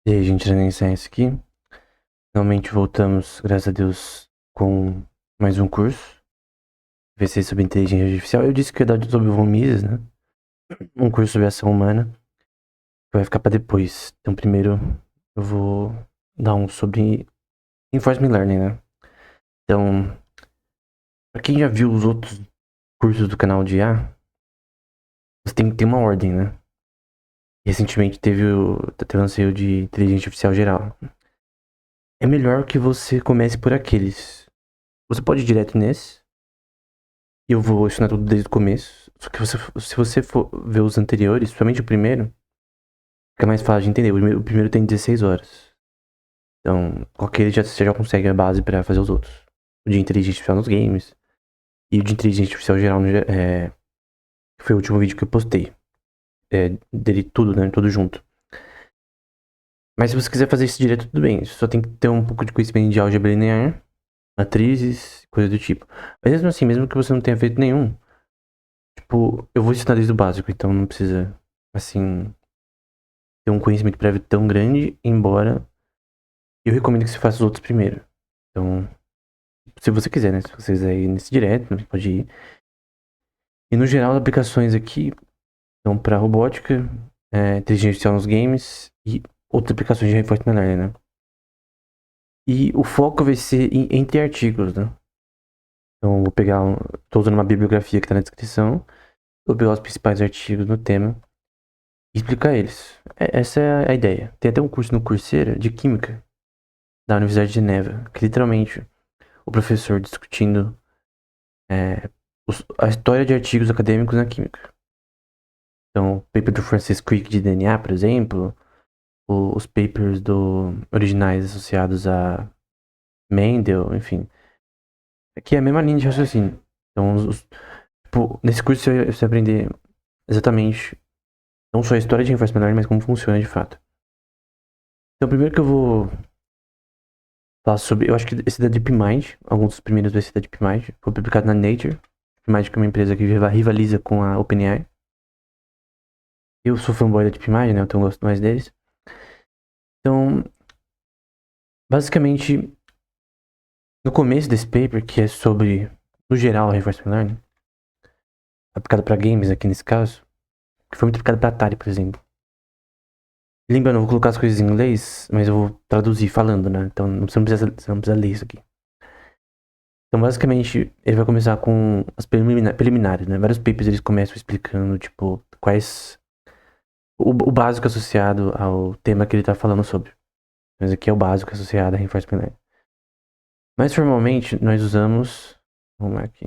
E aí, gente, nem isso aqui. Finalmente voltamos, graças a Deus, com mais um curso. Vai ser sobre inteligência artificial. Eu disse que ia dar sobre o Mises, né? Um curso sobre ação humana, que vai ficar pra depois. Então, primeiro, eu vou dar um sobre Reinforcement Learning, né? Então, pra quem já viu os outros cursos do canal de IA, você tem que ter uma ordem, né? Recentemente teve o lançamento de inteligência artificial geral. É melhor que você comece por aqueles. Você pode ir direto nesse. Eu vou ensinar tudo desde o começo. Só que se você for ver os anteriores, principalmente o primeiro, fica mais fácil de entender. O primeiro tem 16 horas. Então, qualquer você já consegue a base pra fazer os outros. O de inteligência artificial nos games. E o de inteligência artificial geral, que foi o último vídeo que eu postei. Dele tudo, né? Tudo junto. Mas se você quiser fazer isso direto, tudo bem. Você só tem que ter um pouco de conhecimento de álgebra linear, matrizes, coisa do tipo. Mas mesmo assim, mesmo que você não tenha feito nenhum, tipo, eu vou ensinar desde o básico, então não precisa, assim, ter um conhecimento prévio tão grande, embora eu recomendo que você faça os outros primeiro. Então, se você quiser, né? Se você quiser ir nesse direto, você pode ir. E no geral, as aplicações aqui são para robótica, inteligência artificial nos games e outras aplicações de reinforcement learning, né? E o foco vai ser entre artigos, né? Então, vou pegar. Tô usando uma bibliografia que tá na descrição. Vou pegar os principais artigos no tema e explicar eles. Essa é a ideia. Tem até um curso no Coursera de Química da Universidade de Genebra, que literalmente o professor discutindo a história de artigos acadêmicos na química. Então, o paper do Francis Crick de DNA, por exemplo, os papers originais associados a Mendel, enfim. Aqui é a mesma linha de raciocínio. Então, tipo, nesse curso você vai aprender exatamente não só a história de reinforcement learning, mas como funciona de fato. Então, primeiro que eu vou falar sobre, eu acho que esse da DeepMind, alguns dos primeiros vai ser da DeepMind, foi publicado na Nature. DeepMind que é uma empresa que rivaliza com a OpenAI. Eu sou fanboy da DeepMind, né? Então eu gosto mais deles. Então, basicamente, no começo desse paper, que é sobre, no geral, reinforcement learning, aplicado para games aqui nesse caso, que foi muito aplicado para Atari, por exemplo. Lembrando, eu vou colocar as coisas em inglês, mas eu vou traduzir falando, né? Então você não precisa ler isso aqui. Então, basicamente, ele vai começar com as preliminares, né? Vários papers eles começam explicando, tipo, quais. O básico associado ao tema que ele tá falando sobre. Mas aqui é o básico associado a reinforcement learning. Mais formalmente, nós usamos. Vamos aqui.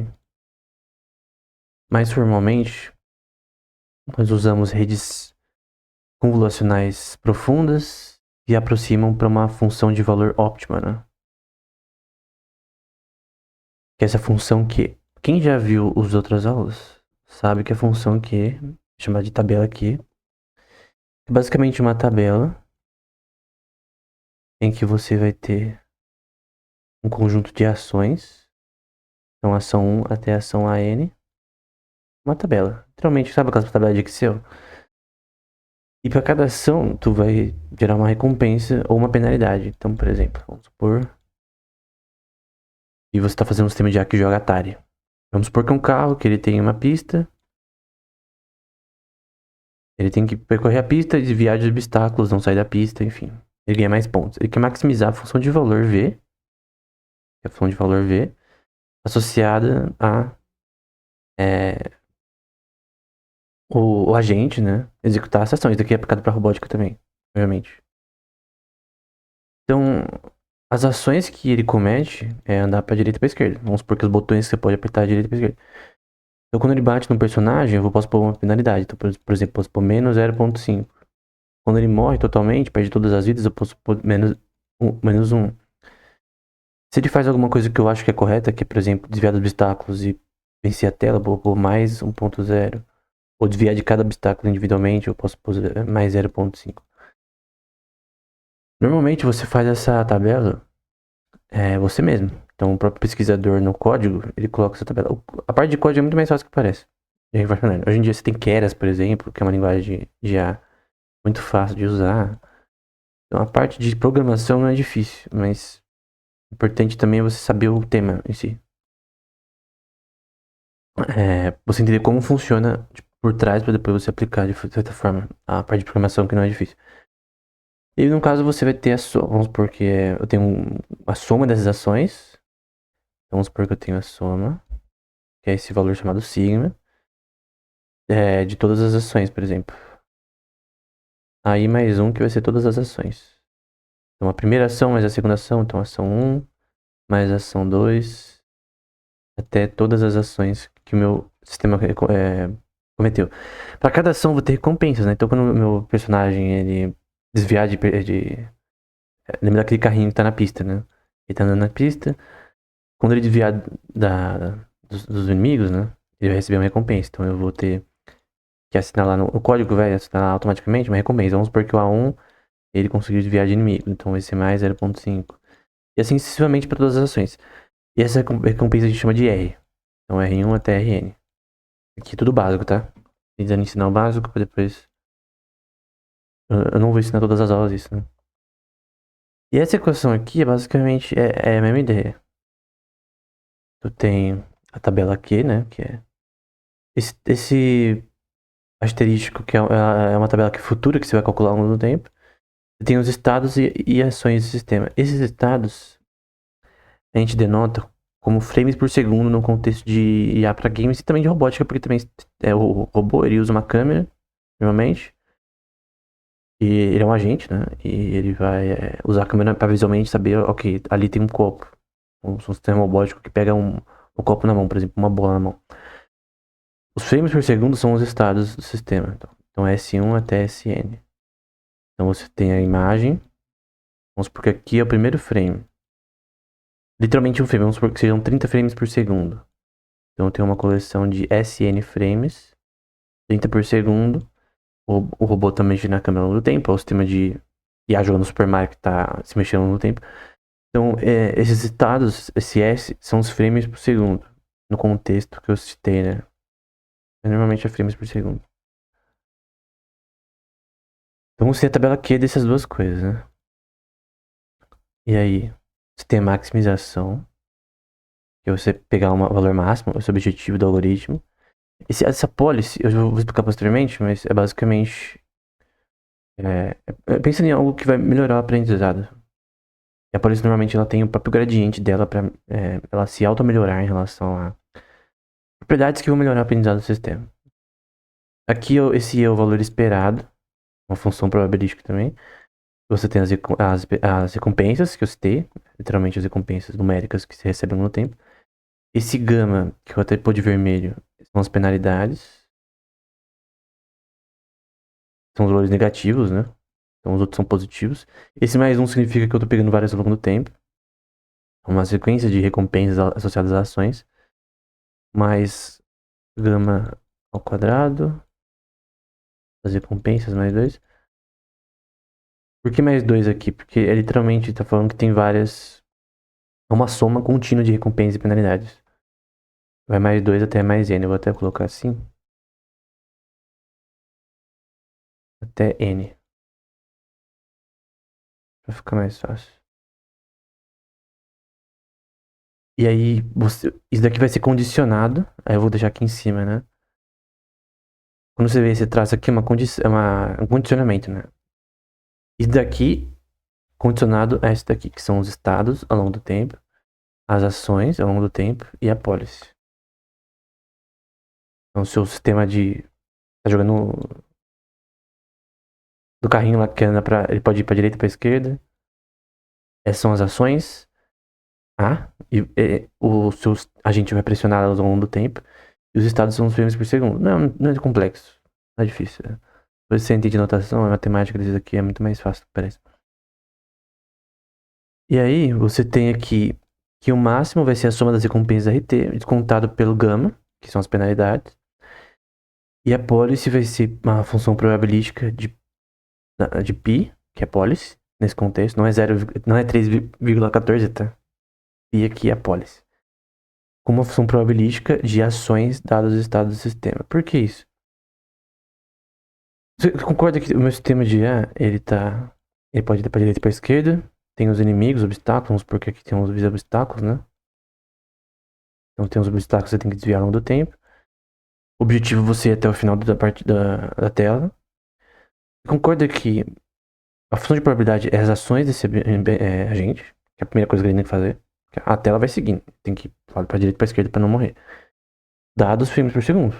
Mais formalmente, nós usamos redes convolucionais profundas que aproximam para uma função de valor óptima, né? Que é essa função que. Quem já viu as outras aulas sabe que a função que chamada de tabela aqui é basicamente uma tabela em que você vai ter um conjunto de ações. Então, ação 1 até ação AN. Uma tabela. Literalmente, sabe aquelas tabelas de Excel? E para cada ação, tu vai gerar uma recompensa ou uma penalidade. Então, por exemplo, vamos supor que você está fazendo um sistema de IA que joga Atari. Vamos supor que é um carro, que ele tem uma pista. Ele tem que percorrer a pista, desviar de obstáculos, não sair da pista, enfim. Ele ganha mais pontos. Ele quer maximizar a função de valor V, que é a função de valor V, associada a o agente, né? Executar essa ação. Isso daqui é aplicado para robótica também, obviamente. Então, as ações que ele comete é andar pra direita e pra esquerda. Vamos supor que os botões que você pode apertar à direita e pra esquerda. Então, quando ele bate no personagem, eu posso pôr uma penalidade. Então, por exemplo, eu posso pôr menos 0,5. Quando ele morre totalmente, perde todas as vidas, eu posso pôr menos 1. Se ele faz alguma coisa que eu acho que é correta, que é, por exemplo, desviar dos obstáculos e vencer a tela, eu vou pôr mais 1,0. Ou desviar de cada obstáculo individualmente, eu posso pôr mais 0,5. Normalmente você faz essa tabela você mesmo. Então o próprio pesquisador no código, ele coloca essa tabela. A parte de código é muito mais fácil que parece. Hoje em dia você tem Keras, por exemplo, que é uma linguagem de IA muito fácil de usar. Então a parte de programação não é difícil, mas o importante também é você saber o tema em si. Você entender como funciona tipo, por trás para depois você aplicar de certa forma a parte de programação que não é difícil. E no caso você vai ter a soma, vamos supor que eu tenho a soma dessas ações. Então, vamos supor que eu tenho a soma, que é esse valor chamado sigma, de todas as ações, por exemplo. Aí mais um que vai ser todas as ações. Então a primeira ação mais a segunda ação, então ação 1 mais ação 2 até todas as ações que o meu sistema cometeu. Para cada ação eu vou ter recompensas, né? Então quando o meu personagem ele desviar lembra daquele carrinho que tá na pista, né? Ele tá andando na pista, quando ele desviar dos inimigos, né? Ele vai receber uma recompensa. Então eu vou ter que assinalar o código vai assinalar automaticamente uma recompensa. Vamos supor que o A1 ele conseguiu desviar de inimigo, então vai ser mais 0.5. E assim sucessivamente para todas as ações. E essa recompensa a gente chama de R. Então R1 até Rn. Aqui tudo básico, tá? Tentando ensinar o básico para depois. Eu não vou ensinar todas as aulas isso, né? E essa equação aqui basicamente é a mesma ideia. Eu tenho a tabela Q, né? Que é esse asterístico, que é uma tabela que é futura, que você vai calcular ao longo do tempo. Tem os estados e ações do sistema. Esses estados a gente denota como frames por segundo no contexto de IA para games e também de robótica, porque também o robô ele usa uma câmera, normalmente, e ele é um agente, né? E ele vai usar a câmera para visualmente saber, ok, ali tem um copo. Um sistema robótico que pega um copo na mão, por exemplo, uma bola na mão. Os frames por segundo são os estados do sistema. Então S1 até Sn. Então você tem a imagem. Vamos supor que aqui é o primeiro frame. Literalmente um frame, vamos supor que sejam 30 frames por segundo. Então eu tenho uma coleção de SN frames, 30 por segundo. O robô tá mexendo na câmera ao longo do tempo, é o sistema de IA jogando Super Mario que tá se mexendo ao longo do tempo. Então esses estados, esse S, são os frames por segundo, no contexto que eu citei, né? Normalmente é frames por segundo. Então você tem a tabela Q dessas duas coisas, né? E aí, você tem a maximização, que é você pegar um valor máximo, esse é o objetivo do algoritmo. Essa policy, eu já vou explicar posteriormente, mas é basicamente. Pensa em algo que vai melhorar o aprendizado. E a policy normalmente ela tem o próprio gradiente dela para ela se auto-melhorar em relação a propriedades que vão melhorar o aprendizado do sistema. Aqui esse é o valor esperado, uma função probabilística também. Você tem as recompensas que eu citei, literalmente as recompensas numéricas que se recebem no tempo. Esse gama, que eu até pôr de vermelho, são as penalidades. São os valores negativos, né? Então os outros são positivos. Esse mais um significa que eu tô pegando várias ao longo do tempo. Uma sequência de recompensas associadas a ações. Mais gama ao quadrado. As recompensas mais dois. Por que mais dois aqui? Porque literalmente tá falando que tem várias. É uma soma contínua de recompensas e penalidades. Vai mais dois até mais n. Eu vou até colocar assim. Até n. Pra ficar mais fácil. E aí, isso daqui vai ser condicionado. Aí eu vou deixar aqui em cima, né? Quando você vê esse traço aqui, um condicionamento, né? Isso daqui, condicionado a esse daqui, que são os estados ao longo do tempo, as ações ao longo do tempo e a policy. Então, o seu sistema de. Tá jogando do carrinho lá que anda ele pode ir pra direita e pra esquerda. Essas são as ações. O seu agente vai pressionar elas ao longo do tempo. E os estados são os frames por segundo. Não é complexo. Não é difícil. Depois você entende notação, a matemática desses aqui é muito mais fácil, parece. E aí, você tem aqui que o máximo vai ser a soma das recompensas RT, descontado pelo gama, que são as penalidades. E a policy vai ser uma função probabilística de π, que é policy, nesse contexto. Não é 3,14, tá? Π aqui é a policy. Com uma função probabilística de ações dados os estados do sistema. Por que isso? Você concorda que o meu sistema de IA, ele tá Ele pode ir pra direita e pra esquerda. Tem os inimigos, obstáculos, porque aqui tem os obstáculos, né? Então tem os obstáculos que você tem que desviar ao longo do tempo. O objetivo é você ir até o final da parte da tela. Concorda que a função de probabilidade é as ações desse agente, que é a primeira coisa que ele tem que fazer. A tela vai seguindo, tem que ir pra direita e pra esquerda pra não morrer. Dados frames por segundo.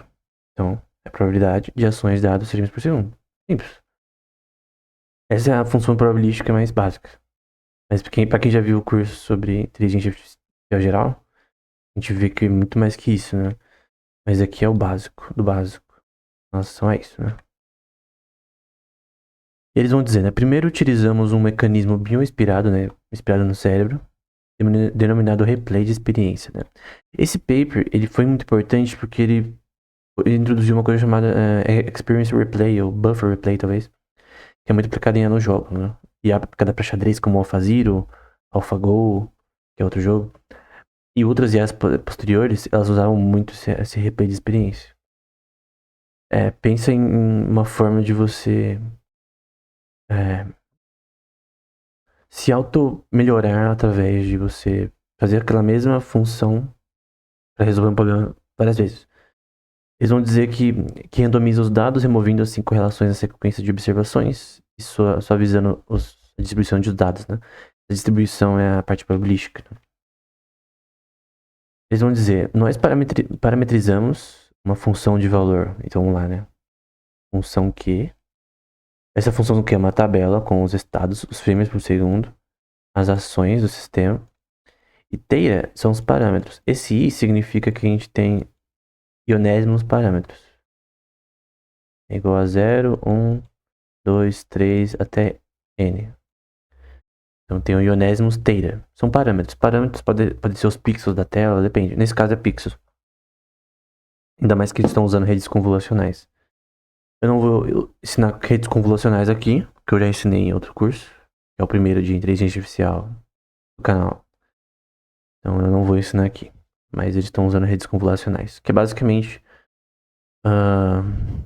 Então, é a probabilidade de ações dados frames por segundo. Simples. Essa é a função probabilística mais básica. Mas pra quem já viu o curso sobre inteligência artificial geral, a gente vê que é muito mais que isso, né? Mas aqui é o básico, do básico. Em relação a isso, né? Eles vão dizer, né? Primeiro utilizamos um mecanismo bioinspirado, né? Inspirado no cérebro, denominado replay de experiência, né? Esse paper, ele foi muito importante porque ele introduziu uma coisa chamada Experience Replay, ou Buffer Replay, talvez, que é muito aplicada em jogos, né? E é aplicada para xadrez como AlphaZero, AlphaGo, que é outro jogo. E outras IAs posteriores, elas usavam muito esse replay de experiência. Pensa em uma forma de você se auto-melhorar através de você fazer aquela mesma função para resolver um problema várias vezes. Eles vão dizer que randomiza os dados, removendo assim correlações na sequência de observações e suavizando a distribuição de dados, né? A distribuição é a parte probabilística. Né? Eles vão dizer, nós parametrizamos uma função de valor. Então vamos lá, né? Função Q. Essa função Q é uma tabela com os estados, os frames por segundo, as ações do sistema. E teira são os parâmetros. Esse I significa que a gente tem ionésimos parâmetros. É igual a 0, 1, 2, 3 até N. Então tem o ionésimos teira. São parâmetros. Parâmetros podem ser os pixels da tela, depende. Nesse caso é pixels. Ainda mais que eles estão usando redes convolucionais. Eu não vou ensinar redes convolucionais aqui, que eu já ensinei em outro curso. Que é o primeiro de inteligência artificial do canal. Então eu não vou ensinar aqui. Mas eles estão usando redes convolucionais. Que é basicamente...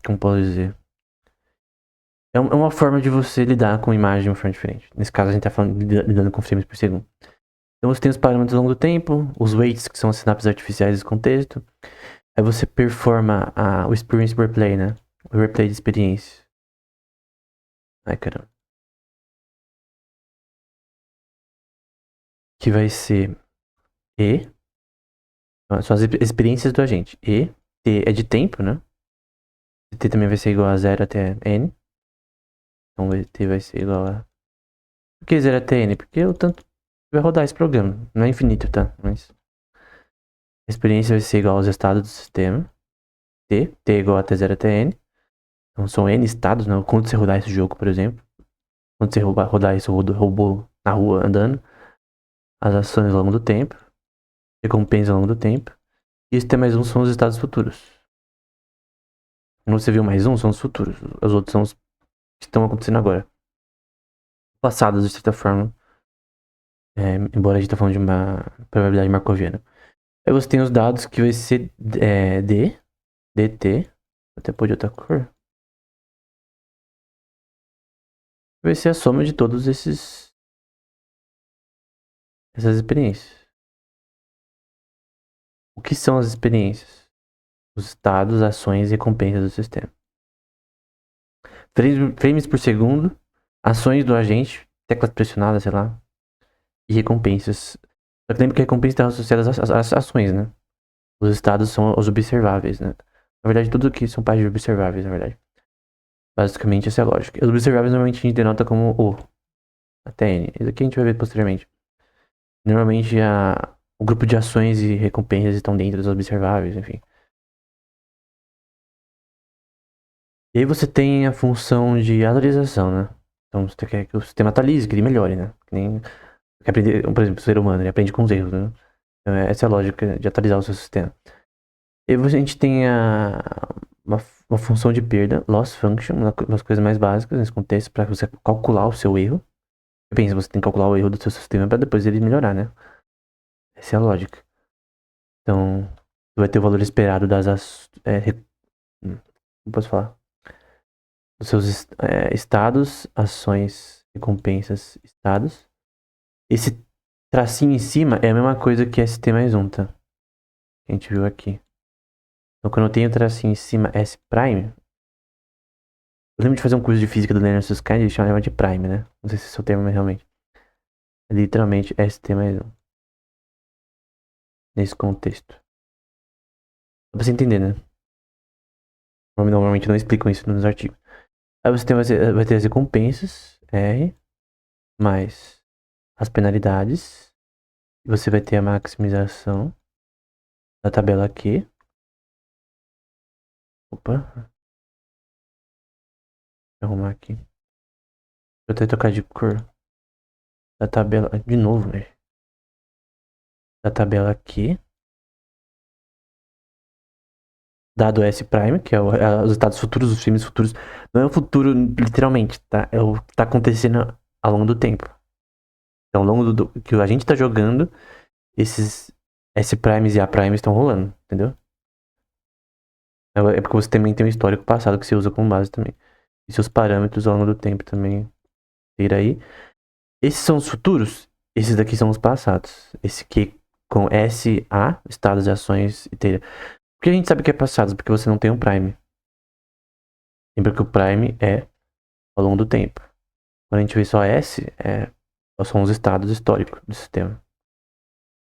como posso dizer? É uma forma de você lidar com imagem de uma forma diferente. Nesse caso, a gente está lidando com frames por segundo. Então, você tem os parâmetros ao longo do tempo, os weights, que são as sinapses artificiais desse contexto. Aí você performa o Experience Replay, né? O replay de experiência. Ai, caramba. Que vai ser E. São as experiências do agente. E. T é de tempo, né? T também vai ser igual a 0 até N. Então, T vai ser igual a... Por que 0 até N? Porque o tanto vai rodar esse programa. Não é infinito, tá? Mas... A experiência vai ser igual aos estados do sistema. T é igual a T0 até N. Então são N estados, né? Quando você rodar esse jogo, por exemplo. Quando você rodar esse robô na rua andando. As ações ao longo do tempo. Recompensa ao longo do tempo. E esse T mais um são os estados futuros. Quando você viu mais um, são os futuros. Os outros são os que estão acontecendo agora. Passados, de certa forma. Embora a gente tá falando de uma probabilidade markoviana. Aí você tem os dados que vai ser D, DT. Até pôr de outra cor. Vai ser a soma de todos essas experiências. O que são as experiências? Os estados, ações e recompensas do sistema. Frames por segundo, ações do agente, teclas pressionadas, sei lá, e recompensas. Só que lembra que a recompensa está associada às ações, né? Os estados são os observáveis, né? Na verdade, tudo aqui são páginas observáveis, na verdade. Basicamente, essa é a lógica. Os observáveis normalmente a gente denota como O, até N. Isso aqui a gente vai ver posteriormente. Normalmente, o grupo de ações e recompensas estão dentro dos observáveis, enfim. E aí você tem a função de atualização, né? Então você quer que o sistema atualize, que ele melhore, né? Que nem quer aprender, por exemplo, o ser humano, ele aprende com os erros, né? Então, essa é a lógica de atualizar o seu sistema. E aí a gente tem uma função de perda, loss function, uma das coisas mais básicas nesse contexto, para você calcular o seu erro. Pensa, você tem que calcular o erro do seu sistema para depois ele melhorar, né? Essa é a lógica. Então, vai ter o valor esperado como posso falar? Dos seus estados, ações recompensas, estados. Esse tracinho em cima é a mesma coisa que ST mais 1, tá? Que a gente viu aqui. Então quando eu tenho o tracinho em cima S prime, eu lembro de fazer um curso de física do Leonard Susskind, ele chamava de prime, né? Não sei se esse é o termo, mas realmente. É literalmente ST mais 1. Nesse contexto. Dá pra você entender, né? Normalmente não explicam isso nos artigos. Aí você vai ter as recompensas, R, mais as penalidades. E você vai ter a maximização da tabela Q. Opa. Vou arrumar aqui. Deixa eu até trocar de cor. Da tabela. De novo, velho. Da tabela aqui. Dado S prime, que é os estados futuros, os filmes futuros. Não é o futuro literalmente, tá? É o que tá acontecendo ao longo do tempo. Então, ao longo do que a gente tá jogando, esses S primes e A primes estão rolando, entendeu? É porque você também tem um histórico passado que você usa como base também. E seus parâmetros ao longo do tempo também. Ir aí. Esses são os futuros. Esses daqui são os passados. Esse aqui com SA, estados de ações e teira. Por que a gente sabe que é passados? Porque você não tem um prime. Lembra que o prime é ao longo do tempo. Quando a gente vê só S, são os estados históricos do sistema.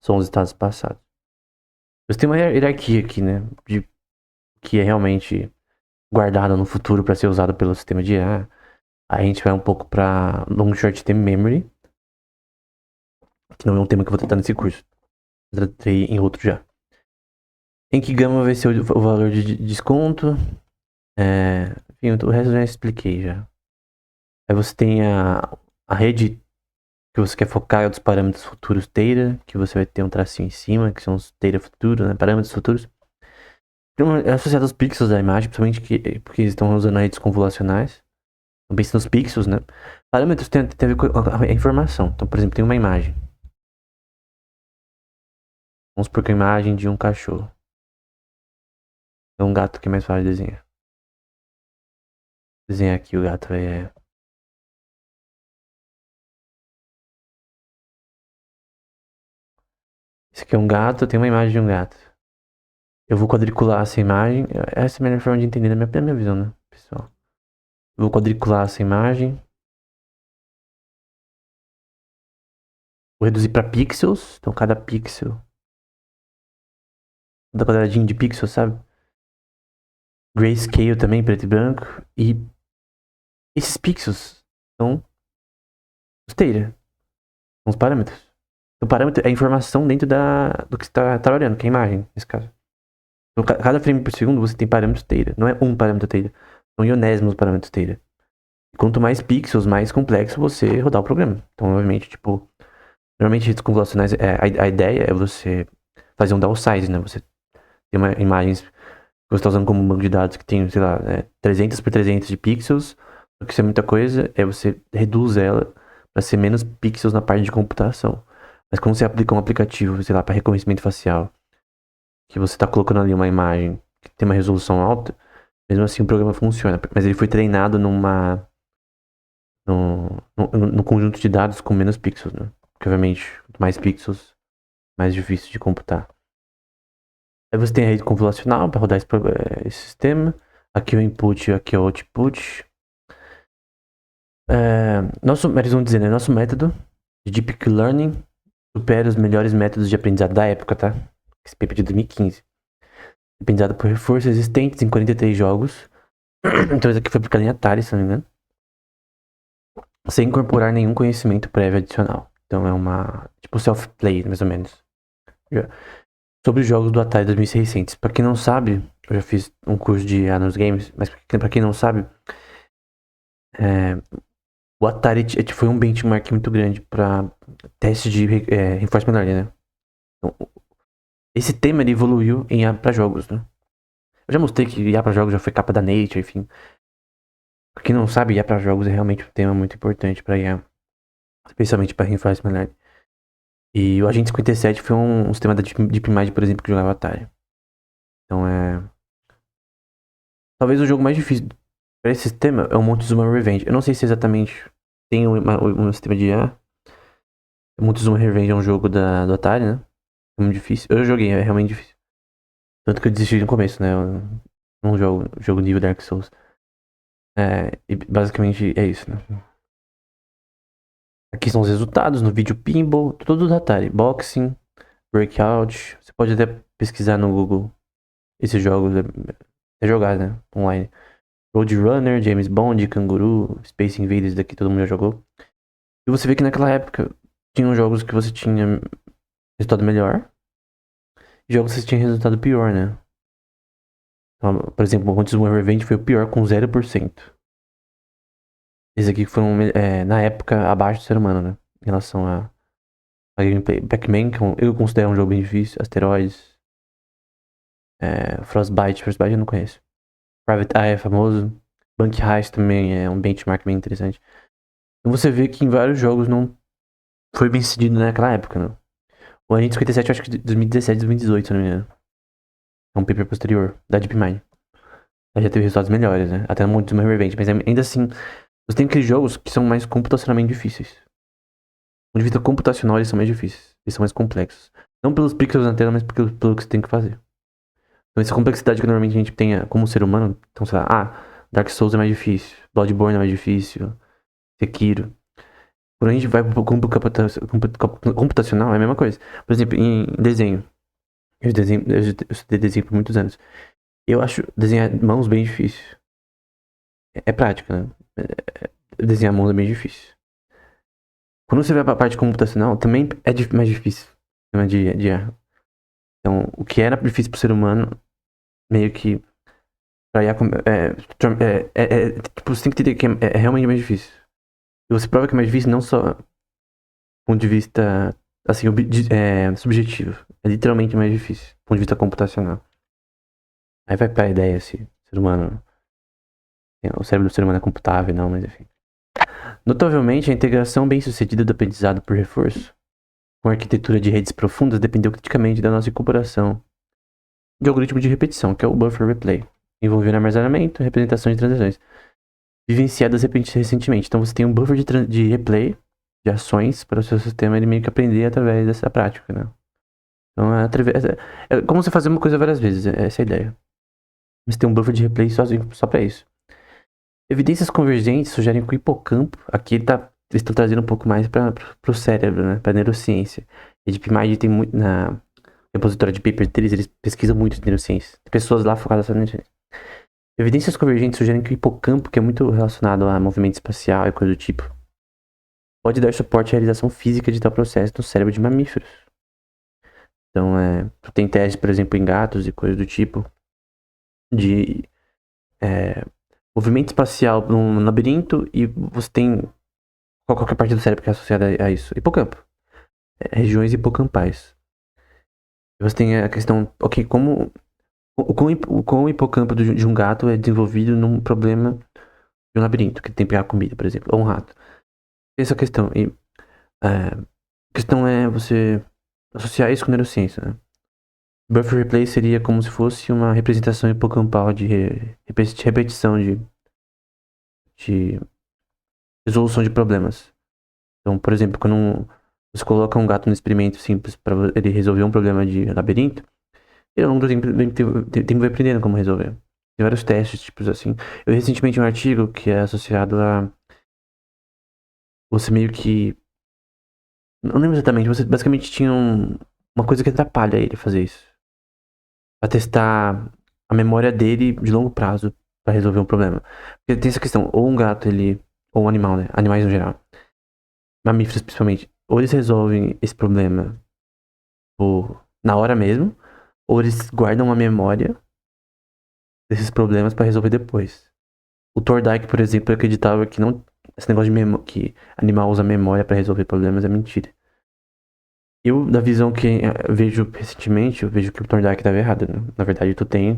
São os estados passados. Você tem uma hierarquia aqui, né? De que é realmente guardado no futuro para ser usado pelo sistema de IA. Aí a gente vai um pouco para long short term memory, que não é um tema que eu vou tratar nesse curso. Eu tratei em outro já. Em que gama vai ser o valor de desconto? Enfim, o resto eu já expliquei já. Aí você tem a rede que você quer focar dos parâmetros futuros Theta, que você vai ter um tracinho em cima, que são os Theta futuros, né? Parâmetros futuros. É associado aos pixels da imagem, principalmente porque eles estão usando redes convolucionais. Então, pensa nos pixels, né? Parâmetros tem a ver com a informação. Então, por exemplo, tem uma imagem. Vamos supor que é a imagem de um cachorro. É um gato que é mais fácil de desenhar. Desenhar aqui o gato é. Esse aqui é um gato, tem uma imagem de um gato. Eu vou quadricular essa imagem. Essa é a melhor forma de entender da minha visão, né, pessoal? Eu vou quadricular essa imagem. Vou reduzir para pixels. Então, cada pixel. Cada quadradinho de pixel, sabe? Grayscale também, preto e branco. E esses pixels são os Theta. São os parâmetros. O parâmetro é a informação dentro do que você está trabalhando, que é a imagem, nesse caso. Então, cada frame por segundo você tem parâmetros Theta. Não é um parâmetro Theta. São ionésimos parâmetros Theta. Quanto mais pixels, mais complexo você rodar o programa. Então, obviamente, tipo... Normalmente, redes convolucionais, a ideia é você fazer um downsize, né? Você tem imagens que você está usando como um banco de dados que tem, sei lá, 300 por 300 de pixels. Só que isso é muita coisa, você reduz ela para ser menos pixels na parte de computação. Mas quando você aplica um aplicativo, sei lá, para reconhecimento facial, que você está colocando ali uma imagem que tem uma resolução alta, mesmo assim o programa funciona. Mas ele foi treinado num conjunto de dados com menos pixels, né? Porque, obviamente, quanto mais pixels, mais difícil de computar. Aí você tem a rede convolucional para rodar esse sistema. Aqui é o input, aqui é o output. Eles vão dizer, né? Nosso método de Deep Learning supera os melhores métodos de aprendizado da época, tá? Esse paper de 2015. Aprendizado por reforços existentes em 43 jogos. Então isso aqui foi aplicado em Atari, se não me engano. Sem incorporar nenhum conhecimento prévio adicional. Então é uma... tipo self-play, mais ou menos. Sobre os jogos do Atari 2600. Pra quem não sabe, eu já fiz um curso de IA nos games, mas pra quem não sabe, o Atari foi um benchmark muito grande pra testes de reinforcement learning, né? Então, esse tema ele evoluiu em IA pra jogos, né? Eu já mostrei que IA pra jogos já foi capa da Nature, enfim. Pra quem não sabe, IA pra jogos é realmente um tema muito importante pra IA. Especialmente pra reinforcement learning. E o Agente 57 foi um sistema da DeepMind, por exemplo, que jogava Atari. Então talvez o jogo mais difícil para esse sistema é o Montezuma Revenge. Eu não sei se exatamente tem um sistema de IA. Muitos Zoom Revenge é um jogo do Atari, né? É muito difícil. Eu joguei, é realmente difícil. Tanto que eu desisti no começo, né? Eu não jogo nível Dark Souls. E basicamente é isso, né? Aqui são os resultados no vídeo Pinball, tudo do Atari. Boxing, Breakout. Você pode até pesquisar no Google esses jogos. É jogar, né? Online. Roadrunner, James Bond, Canguru, Space Invaders, daqui todo mundo já jogou. E você vê que naquela época tinham jogos que você tinha resultado melhor. E jogos que você tinha resultado pior, né? Então, por exemplo, o Hunter's Moon Revenge foi o pior com 0%. Esses aqui foram, na época, abaixo do ser humano, né? Em relação a gameplay. Pac-Man, que eu considero um jogo bem difícil. Asteroids. Frostbite eu não conheço. Private Eye é famoso. Bank Heist também é um benchmark bem interessante. Então você vê que em vários jogos não foi bem sucedido naquela época, né? O Agente 57 eu acho que 2017, 2018, se não me engano. É um paper posterior, da DeepMind. Ela já teve resultados melhores, né? Até no Ultimate Revenge. Mas ainda assim, você tem aqueles jogos que são mais computacionalmente difíceis. Do ponto de vista computacional, eles são mais difíceis. Eles são mais complexos. Não pelos pixels na tela, mas pelo que você tem que fazer. Então, essa complexidade que normalmente a gente tem como ser humano. Então, sei lá, Dark Souls é mais difícil. Bloodborne é mais difícil. Sekiro. Quando a gente vai pro campo computacional, é a mesma coisa. Por exemplo, em desenho. Eu estudei desenho por muitos anos. Eu acho desenhar mãos bem difícil. É prática, né? Desenhar mãos é bem difícil. Quando você vai pra parte computacional, também é mais difícil. De erro. Então, o que era difícil pro ser humano, meio que. Pra IA, tipo, você tem que entender que é realmente mais difícil. E você prova que é mais difícil não só do ponto de vista, assim, subjetivo. É literalmente mais difícil, do ponto de vista computacional. Aí vai pra ideia se o ser humano. O cérebro do ser humano é computável, não, mas enfim. Notavelmente, a integração bem-sucedida do aprendizado por reforço com arquitetura de redes profundas dependeu criticamente da nossa incorporação de algoritmo de repetição, que é o buffer replay, envolvendo armazenamento e representação de transações, vivenciadas recentemente. Então você tem um buffer de replay de ações para o seu sistema ele meio que aprender através dessa prática, né? Então é como você fazer uma coisa várias vezes, essa é a ideia. Você tem um buffer de replay sozinho só para isso. Evidências convergentes sugerem que o hipocampo, aqui eles estão trazendo um pouco mais para o cérebro, né? Para a neurociência. A DeepMind tem muito na repositório de paper deles, eles pesquisam muito de neurociência. Tem pessoas lá focadas só na neurociência. Evidências convergentes sugerem que o hipocampo, que é muito relacionado a movimento espacial e coisa do tipo, pode dar suporte à realização física de tal processo no cérebro de mamíferos. Então, tem testes, por exemplo, em gatos e coisas do tipo, de movimento espacial num labirinto e você tem qualquer parte do cérebro que é associada a isso. Hipocampo. Regiões hipocampais. E você tem a questão, ok, como o hipocampo de um gato é desenvolvido num problema de um labirinto, que tem que pegar comida, por exemplo, ou um rato. Essa questão. E a questão é você associar isso com neurociência, né? Buffer replay seria como se fosse uma representação hipocampal de repetição de resolução de problemas. Então, por exemplo, quando você coloca um gato num experimento simples para ele resolver um problema de labirinto, ele ao longo do tempo vai aprendendo como resolver. Tem vários testes, tipos assim. Eu recentemente um artigo que é associado a você meio que. Não lembro exatamente, você basicamente tinha uma coisa que atrapalha ele fazer isso. Pra testar a memória dele de longo prazo pra resolver um problema. Porque tem essa questão, ou um gato, ou um animal, né? Animais no geral. Mamíferos principalmente. Ou eles resolvem esse problema na hora mesmo, ou eles guardam uma memória desses problemas pra resolver depois. O Thorndike, por exemplo, acreditava que não. Esse negócio de que animal usa memória pra resolver problemas é mentira. Eu, da visão que vejo recentemente, eu vejo que o Thorndike estava errado, né? Na verdade, tu tem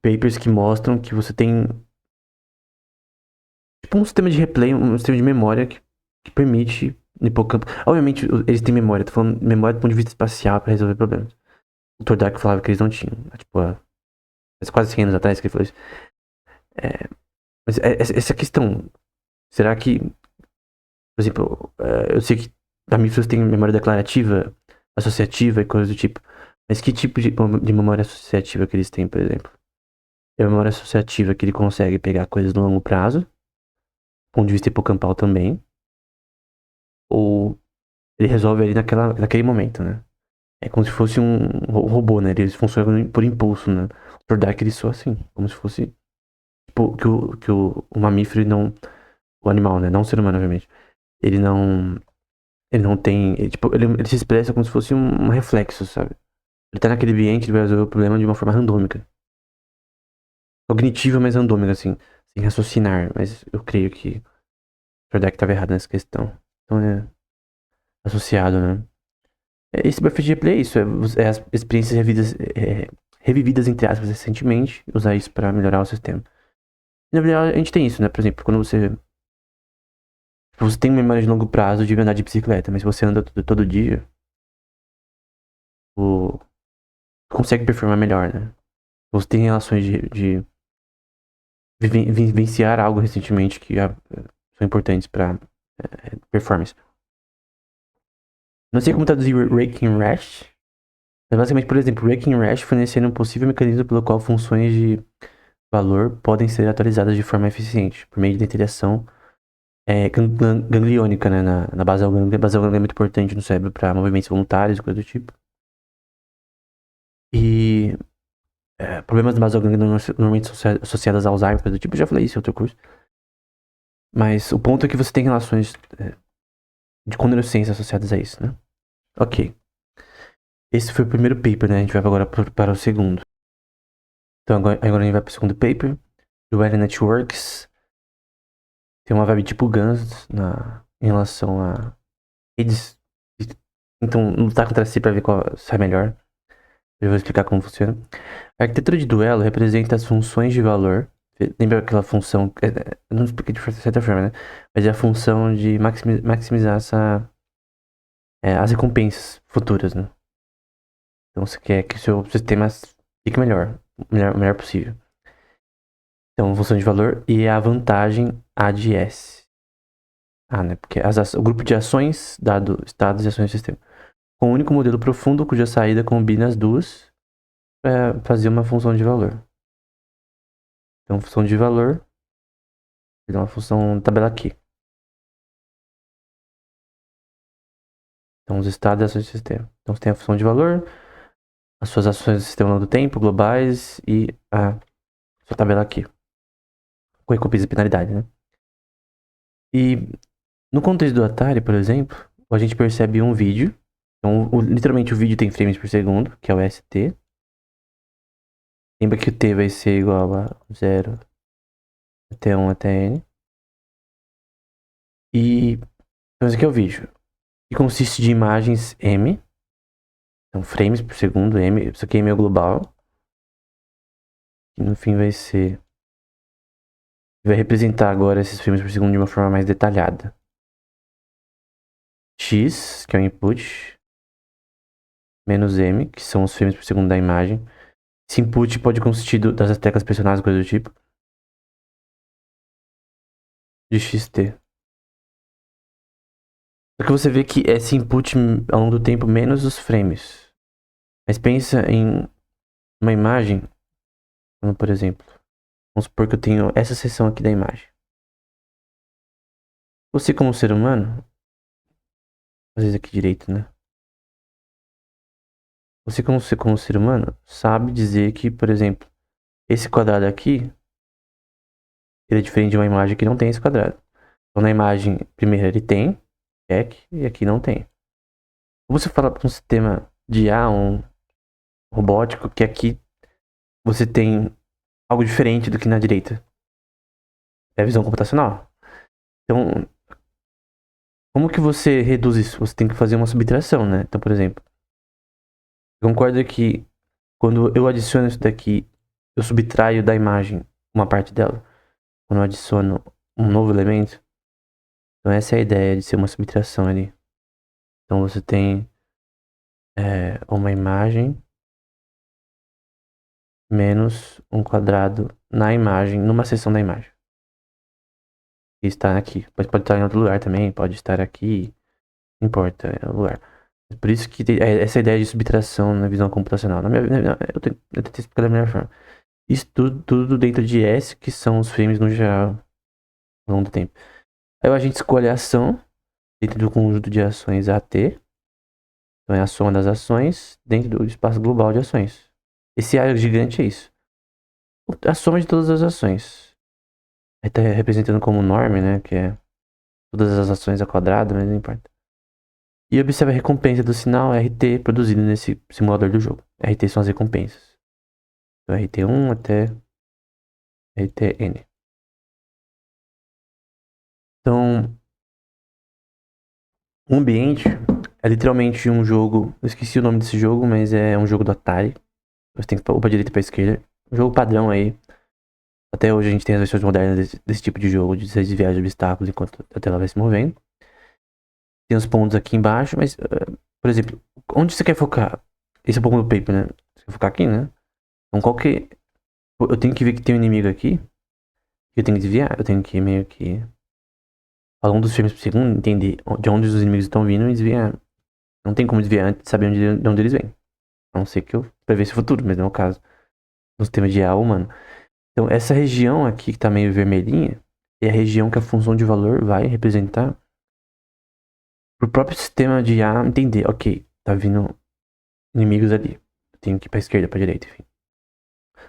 papers que mostram que você tem tipo um sistema de replay, um sistema de memória que permite no hipocampo. Obviamente, eles têm memória, tô falando memória do ponto de vista espacial para resolver problemas. O Thorndike falava que eles não tinham. Tipo, faz quase 100 anos atrás que ele falou isso. Mas essa questão, será que, por exemplo, eu sei que mamíferos têm memória declarativa, associativa e coisas do tipo. Mas que tipo de memória associativa que eles têm, por exemplo? É a memória associativa que ele consegue pegar coisas no longo prazo, ponto de vista hipocampal também, ou ele resolve ali naquele momento, né? É como se fosse um robô, né? Eles funcionam por impulso, né? O Dark ele soa assim, como se fosse tipo, o mamífero não. O animal, né? Não o ser humano, obviamente. Ele não. Ele não tem. Ele se expressa como se fosse um reflexo, sabe? Ele tá naquele ambiente, ele vai resolver o problema de uma forma randômica. Cognitiva, mas randômica, assim. Sem raciocinar. Mas eu creio que o Jordak estava errado nessa questão. Então é associado, né? Esse buffet de replay é isso. É as experiências revividas, entre aspas, recentemente. Usar isso pra melhorar o sistema. E, na verdade, a gente tem isso, né? Por exemplo, quando você tem memória de longo prazo de andar de bicicleta, mas se você anda todo dia, o, consegue performar melhor, né? Você tem relações de vivenciar algo recentemente que são importantes para performance. Não sei como traduzir Rake and Rash, mas basicamente, por exemplo, Rake and Rash fornecendo um possível mecanismo pelo qual funções de valor podem ser atualizadas de forma eficiente, por meio da interação gangliônica, né, na basal ganglia. A basal ganglia é muito importante no cérebro para movimentos voluntários, coisa do tipo. E problemas da basal ganglia normalmente são associados a Alzheimer, coisa do tipo. Eu já falei isso em outro curso. Mas o ponto é que você tem relações de condescendência associadas a isso, né? Ok. Esse foi o primeiro paper, né? A gente vai agora para o segundo. Então agora a gente vai para o segundo paper. Dual Networks. Tem uma vibe tipo GANs em relação a redes. Então, lutar contra si para ver qual sai melhor. Eu vou explicar como funciona. A arquitetura de duelo representa as funções de valor. Lembra aquela função. Eu não expliquei de certa forma, né? Mas é a função de maximizar as recompensas futuras, né? Então você quer que o seu sistema fique o melhor possível. Então, função de valor e a vantagem ADS. Né? Porque o grupo de ações, estados e ações do sistema. Com um único modelo profundo, cuja saída combina as duas para fazer uma função de valor. Então, função de valor é uma função tabela aqui. Então, os estados e ações do sistema. Então, você tem a função de valor, as suas ações do sistema ao longo do tempo, globais, e a sua tabela aqui. Com recompensa e penalidade, né? E no contexto do Atari, por exemplo, a gente percebe um vídeo. Então, literalmente o vídeo tem frames por segundo, que é o ST. Lembra que o T vai ser igual a 0 até 1 até N. E então esse aqui é o vídeo. E consiste de imagens M. Então, frames por segundo, M. Isso aqui é M global. E no fim vai ser. Vai representar agora esses frames por segundo de uma forma mais detalhada. X, que é o input. Menos M, que são os frames por segundo da imagem. Esse input pode consistir das teclas pressionadas, coisa do tipo. De XT. Só que você vê que esse input ao longo do tempo menos os frames. Mas pensa em uma imagem, como por exemplo, vamos supor que eu tenho essa seção aqui da imagem. Você como ser humano, às vezes aqui direito, né? Você como ser humano sabe dizer que, por exemplo, esse quadrado aqui, ele é diferente de uma imagem que não tem esse quadrado. Então na imagem primeira ele tem, check, e aqui não tem. Você fala para um sistema de IA, um robótico, que aqui você tem algo diferente do que na direita. É a visão computacional. Então, como que você reduz isso? Você tem que fazer uma subtração, né? Então, por exemplo, concorda que quando eu adiciono isso daqui, eu subtraio da imagem uma parte dela? Quando eu adiciono um novo elemento? Então, essa é a ideia de ser uma subtração ali. Então, você tem uma imagem menos um quadrado na imagem, numa seção da imagem. que está aqui. Pode estar em outro lugar também, pode estar aqui, não importa, é o lugar. Por isso que essa ideia de subtração na visão computacional. Eu tentei explicar da melhor forma. Isso tudo dentro de S, que são os frames no geral, ao longo do tempo. Aí a gente escolhe a ação dentro do conjunto de ações AT. Então é a soma das ações dentro do espaço global de ações. Esse A gigante é isso. A soma de todas as ações. Aí tá representando como norma, né? Que é todas as ações ao quadrado, mas não importa. E observa a recompensa do sinal RT produzido nesse simulador do jogo. RT são as recompensas. Então RT1 até RTN. Então, o ambiente é literalmente um jogo. Eu esqueci o nome desse jogo, mas é um jogo do Atari. Você tem que ir pra direita e pra esquerda. Um jogo padrão aí. Até hoje a gente tem as versões modernas desse tipo de jogo, de você desviar de obstáculos enquanto a tela vai se movendo. Tem os pontos aqui embaixo, mas, por exemplo, onde você quer focar? Esse é um pouco do paper, né? Você quer focar aqui, né? Então qual que... Eu tenho que ver que tem um inimigo aqui. Que eu tenho que desviar. Eu tenho que meio que... Ao longo dos frames por segundo, entender de onde os inimigos estão vindo e desviar. Não tem como desviar antes de saber de onde eles vêm. A não ser que eu prevesse o futuro, mas não é o caso. No sistema de IA humano. Então, essa região aqui que tá meio vermelhinha é a região que a função de valor vai representar pro próprio sistema de IA entender, ok, tá vindo inimigos ali. Eu tenho que ir pra esquerda, pra direita, enfim.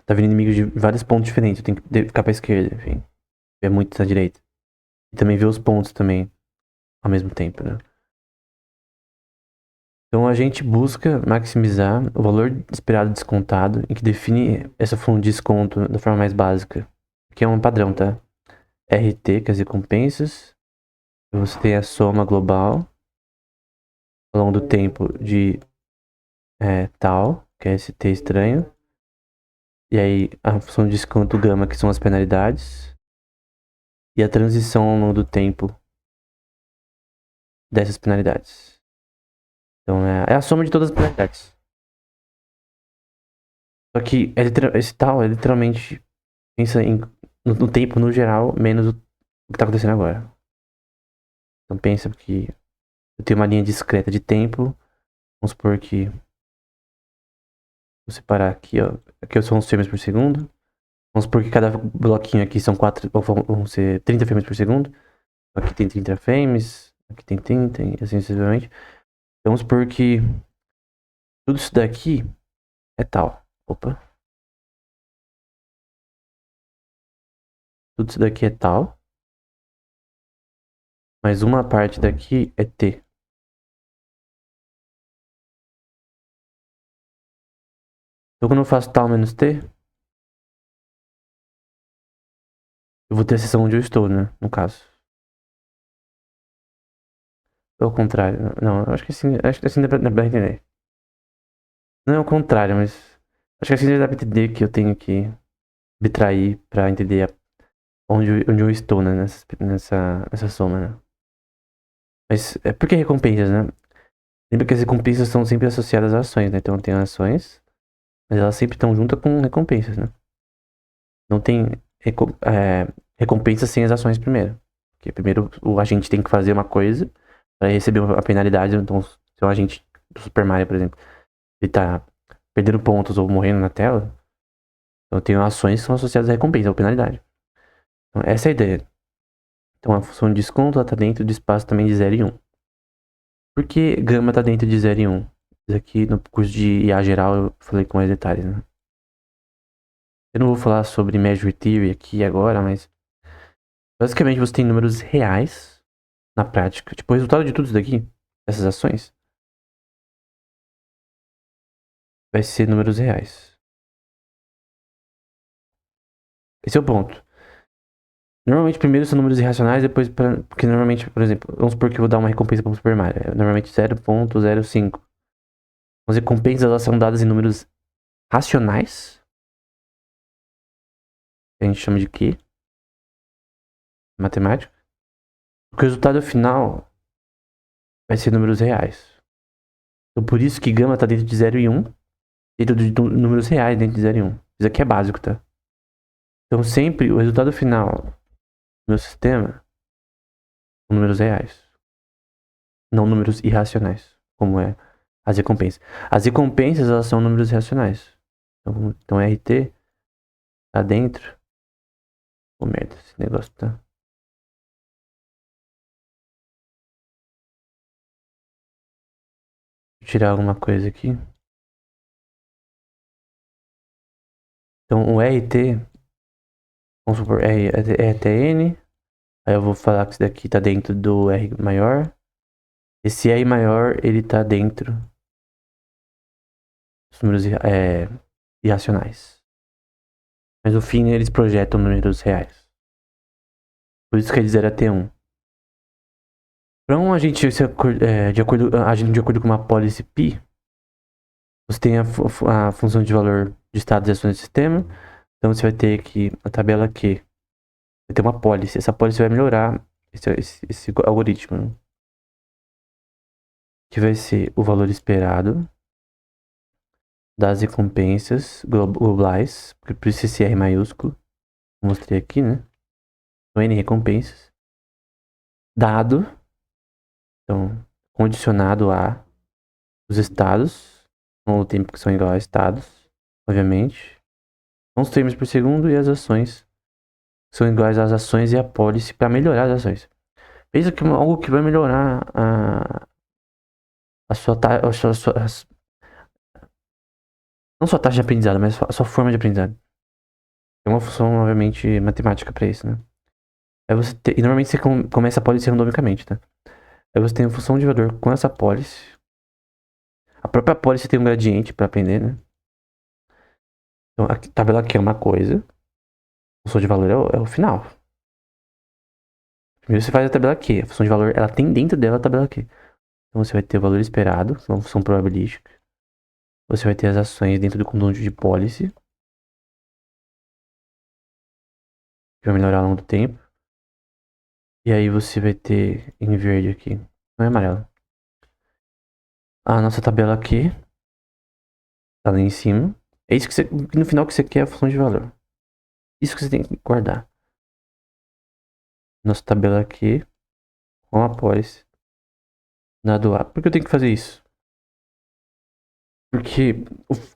Tá vindo inimigos de vários pontos diferentes, eu tenho que ficar pra esquerda, enfim. Ver muito na direita. E também ver os pontos também ao mesmo tempo, né? Então a gente busca maximizar o valor esperado descontado, em que define essa função de desconto da forma mais básica, que é um padrão, tá? RT, que é as recompensas. Você tem a soma global ao longo do tempo de tal, que é esse T estranho. E aí a função de desconto gama, que são as penalidades. E a transição ao longo do tempo dessas penalidades. Então é a soma de todas as penalidades. Só que esse tal é literalmente pensa no tempo no geral, menos o que tá acontecendo agora. Então pensa que eu tenho uma linha discreta de tempo. Vamos supor que vou separar aqui, ó. Aqui são os frames por segundo. Vamos supor que cada bloquinho aqui são vão ser 30 frames por segundo. Aqui tem 30 frames, aqui tem 30 e assim sucessivamente. Vamos supor que tudo isso daqui é tal. Opa. Tudo isso daqui é tal. Mas uma parte daqui é t. Então quando eu faço tal menos t, eu vou ter a seção onde eu estou, né? No caso. Ou ao contrário. Não, acho que assim dá pra entender. Não é o contrário, mas acho que assim dá pra entender que eu tenho que subtrair pra entender onde eu estou, né? Nessa soma, né? Mas é porque recompensas, né? Lembra que as recompensas são sempre associadas a ações, né? Então tem ações, mas elas sempre estão juntas com recompensas, né? Não tem recompensas sem as ações primeiro. Porque primeiro o agente tem que fazer uma coisa para receber a penalidade. Então, se o agente do Super Mario, por exemplo, ele tá perdendo pontos ou morrendo na tela, então tem ações que são associadas à recompensa, ou penalidade. Então, essa é a ideia. Então a função de desconto está dentro do espaço também de 0 e 1. Por que gama está dentro de 0 e 1? Isso aqui no curso de IA geral eu falei com mais detalhes, né? Eu não vou falar sobre Measure Theory aqui agora, mas basicamente você tem números reais na prática. Tipo, o resultado de tudo isso daqui, essas ações, vai ser números reais. Esse é o ponto. Normalmente primeiro são números irracionais, depois porque normalmente, por exemplo, vamos supor que eu vou dar uma recompensa para o Super Mario. Normalmente 0,05. As recompensas elas são dadas em números racionais. Que a gente chama de Q. Matemática. Porque o resultado final vai ser números reais. Então por isso que gama está dentro de 0 e 1. Dentro de números reais dentro de 0 e 1. Isso aqui é básico, tá? Então sempre o resultado final do meu sistema com números reais. Não números irracionais, como é as recompensas. As recompensas, elas são números racionais. Então RT tá dentro. Ô, merda, esse negócio tá... Vou tirar alguma coisa aqui. Então o RT, vamos supor, R até N. Aí eu vou falar que isso daqui tá dentro do R maior. Esse R maior, ele tá dentro dos números irracionais. Mas no fim, eles projetam números reais. Por isso que eles eram T1. Para um agente agindo de acordo com uma policy P, você tem a função de valor de estados e ações do sistema. Então você vai ter que, a tabela Q, vai ter uma policy. Essa policy vai melhorar esse algoritmo, né? Que vai ser o valor esperado das recompensas globais, por isso esse R maiúsculo, mostrei aqui, né? Então, N recompensas, dado, então, condicionado a os estados, ao tempo que são iguais a estados, obviamente. São os frames por segundo e as ações são iguais às ações e a policy para melhorar as ações. Pensa que algo que vai melhorar a sua taxa, não sua taxa de aprendizado, mas a sua forma de aprendizado. Tem uma função, obviamente, matemática para isso, né? Aí você e normalmente você começa a policy randomicamente, tá? Aí você tem a função de valor com essa policy. A própria policy tem um gradiente para aprender, né? Então a tabela aqui é uma coisa, a função de valor é o final. Primeiro você faz a tabela aqui, a função de valor ela tem dentro dela a tabela aqui. Então você vai ter o valor esperado, que é uma função probabilística. Você vai ter as ações dentro do conjunto de policy, que vai melhorar ao longo do tempo. E aí você vai ter em verde aqui, não é amarelo. A nossa tabela aqui, tá lá em cima. É isso que você, no final que você quer é a função de valor. Isso que você tem que guardar. Nossa tabela aqui, com a policy, dado A. Por que eu tenho que fazer isso? Porque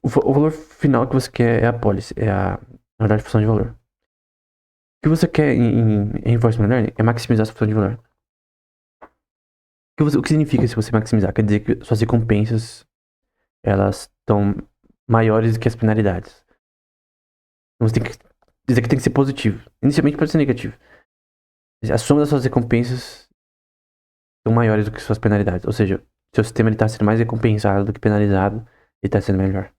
o valor final que você quer é a policy, na verdade, a função de valor. O que você quer em Reinforcement Learning é maximizar a função de valor. O que significa se você maximizar? Quer dizer que suas recompensas elas estão maiores do que as penalidades. Então você tem que dizer que tem que ser positivo. Inicialmente pode ser negativo. A soma das suas recompensas são maiores do que suas penalidades. Ou seja, seu sistema está sendo mais recompensado do que penalizado e está sendo melhor.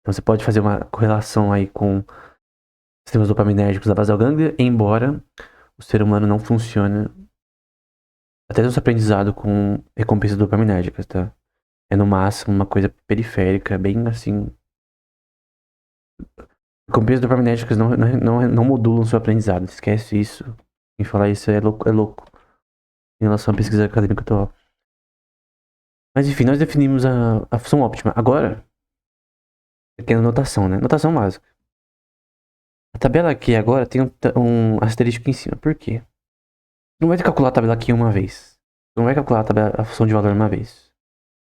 Então você pode fazer uma correlação aí com sistemas dopaminérgicos da basal ganglia, embora o ser humano não funcione até no seu aprendizado com recompensas dopaminérgicas, tá? É no máximo uma coisa periférica, bem assim. Recompensas dopaminérgicas não modulam o seu aprendizado. Esquece isso. Quem falar isso é louco, em relação à pesquisa acadêmica atual. Mas enfim, nós definimos a função óptima. Agora, tem a notação, né? Notação básica. A tabela aqui agora tem um asterisco em cima. Por quê? Não vai calcular a tabela aqui uma vez. Não vai calcular a função de valor uma vez.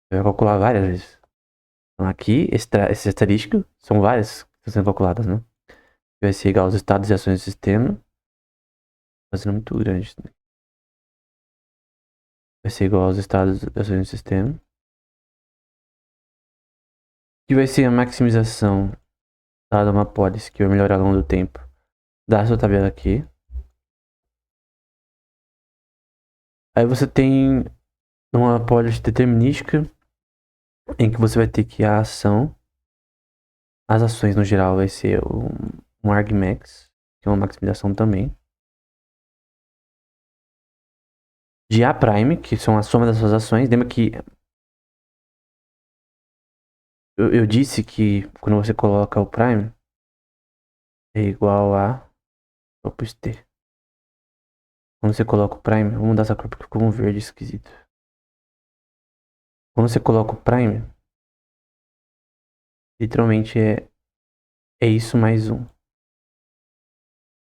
Você vai calcular várias vezes. Então aqui, esse asterisco são várias que estão sendo calculadas, né? Vai ser igual aos estados e ações do sistema. Fazendo muito grande. Né? Vai ser igual aos estados e ações do sistema. Que vai ser a maximização dada uma policy que vai melhorar ao longo do tempo da sua tabela aqui. Aí você tem uma policy determinística em que você vai ter que a ação, as ações no geral vai ser um argmax, que é uma maximização também. De A', que são a soma das suas ações. Lembra que eu disse que quando você coloca o prime é igual a... Eu pus T. Quando você coloca o prime, vou mudar essa cor porque ficou um verde esquisito. Quando você coloca o prime, literalmente é isso mais um.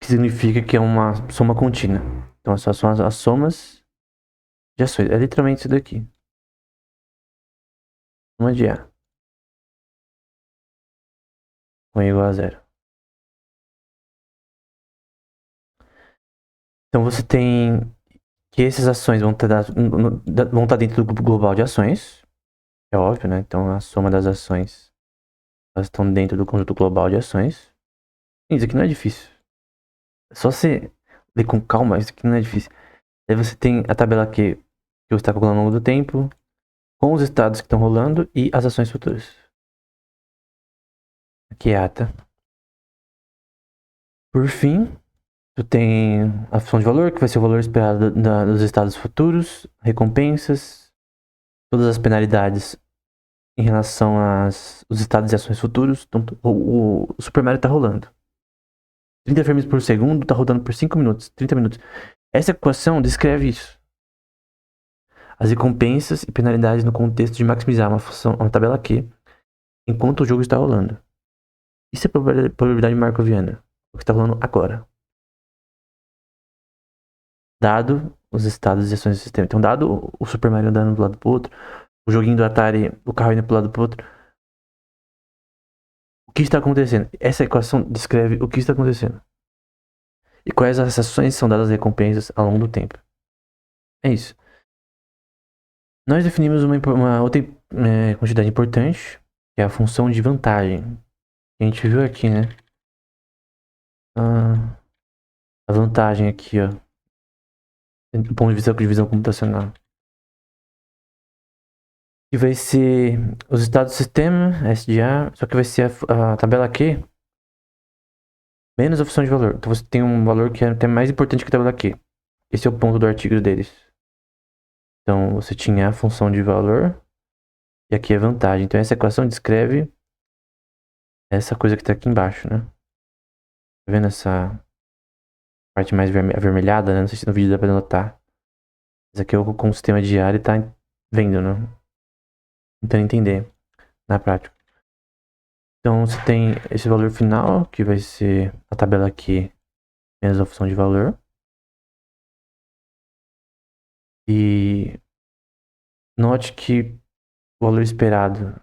Que significa que é uma soma contínua. Então só são as somas de ações. É literalmente isso daqui. Soma de A. Com igual a zero. Então você tem que essas ações vão estar dentro do grupo global de ações. É óbvio, né? Então a soma das ações, elas estão dentro do conjunto global de ações. Isso aqui não é difícil. É só você ler com calma, isso aqui não é difícil. Aí você tem a tabela Q que você está calculando ao longo do tempo, com os estados que estão rolando e as ações futuras. Aqui é a ata. Por fim, tu tem a função de valor, que vai ser o valor esperado dos estados futuros, recompensas, todas as penalidades em relação aos estados e ações futuros. Então, o Super Mario tá rolando. 30 frames por segundo, tá rodando por 5 minutos, 30 minutos. Essa equação descreve isso. As recompensas e penalidades no contexto de maximizar uma tabela Q enquanto o jogo está rolando. Isso é probabilidade markoviana, o que está rolando agora. Dado os estados e ações do sistema. Então, dado o Super Mario andando do lado pro outro, o joguinho do Atari, o carro indo pro lado pro outro. O que está acontecendo? Essa equação descreve o que está acontecendo. E quais as ações são dadas recompensas ao longo do tempo. É isso. Nós definimos uma outra quantidade importante, que é a função de vantagem. A gente viu aqui, né? A vantagem aqui, ó. Do ponto de vista de visão computacional. Que vai ser os estados do sistema, SDA, só que vai ser a tabela Q menos a função de valor. Então você tem um valor que é até mais importante que a tabela Q. Esse é o ponto do artigo deles. Então você tinha a função de valor e aqui é vantagem. Então essa equação descreve essa coisa que está aqui embaixo, né? Tá vendo essa parte mais avermelhada, né? Não sei se no vídeo dá pra notar. Mas aqui é com o sistema de área tá vendo, né? Tentando entender na prática. Então você tem esse valor final, que vai ser a tabela aqui menos a função de valor. E note que o valor esperado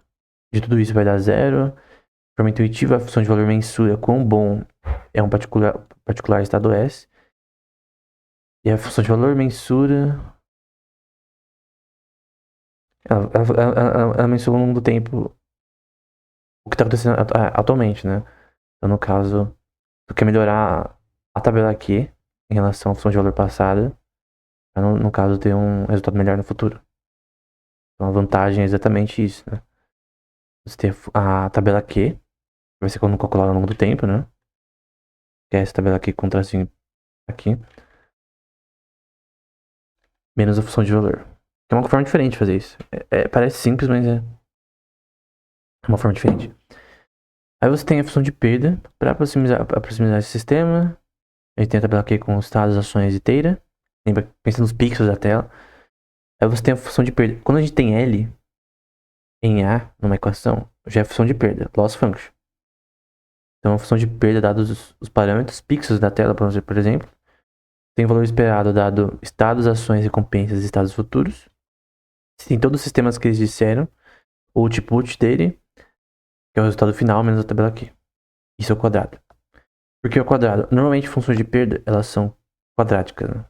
de tudo isso vai dar zero. De forma intuitiva, a função de valor mensura quão bom é um particular estado S. E a função de valor mensura... Ela mensura ao longo do tempo o que está acontecendo atualmente, né? Então, no caso, tu quer melhorar a tabela aqui em relação à função de valor passada, para no caso ter um resultado melhor no futuro. Então a vantagem é exatamente isso, né? Você tem a tabela Q, que vai ser calculada ao longo do tempo, né? Que é essa tabela aqui com tracinho aqui. Menos a função de valor. Que é uma forma diferente de fazer isso. Parece simples, mas é uma forma diferente. Aí você tem a função de perda para aproximar esse sistema. A gente tem a tabela aqui com estados, ações e teira. Lembra, pensando nos pixels da tela. Aí você tem a função de perda. Quando a gente tem L em A numa equação, já é função de perda, loss function. Então a função de perda, dados os parâmetros, pixels da tela, por exemplo, tem o valor esperado dado estados, ações, recompensas e estados futuros. Tem todos os sistemas que eles disseram, o output dele, que é o resultado final, menos a tabela aqui. Isso é o quadrado. Por que o quadrado? Normalmente funções de perda, elas são quadráticas, né?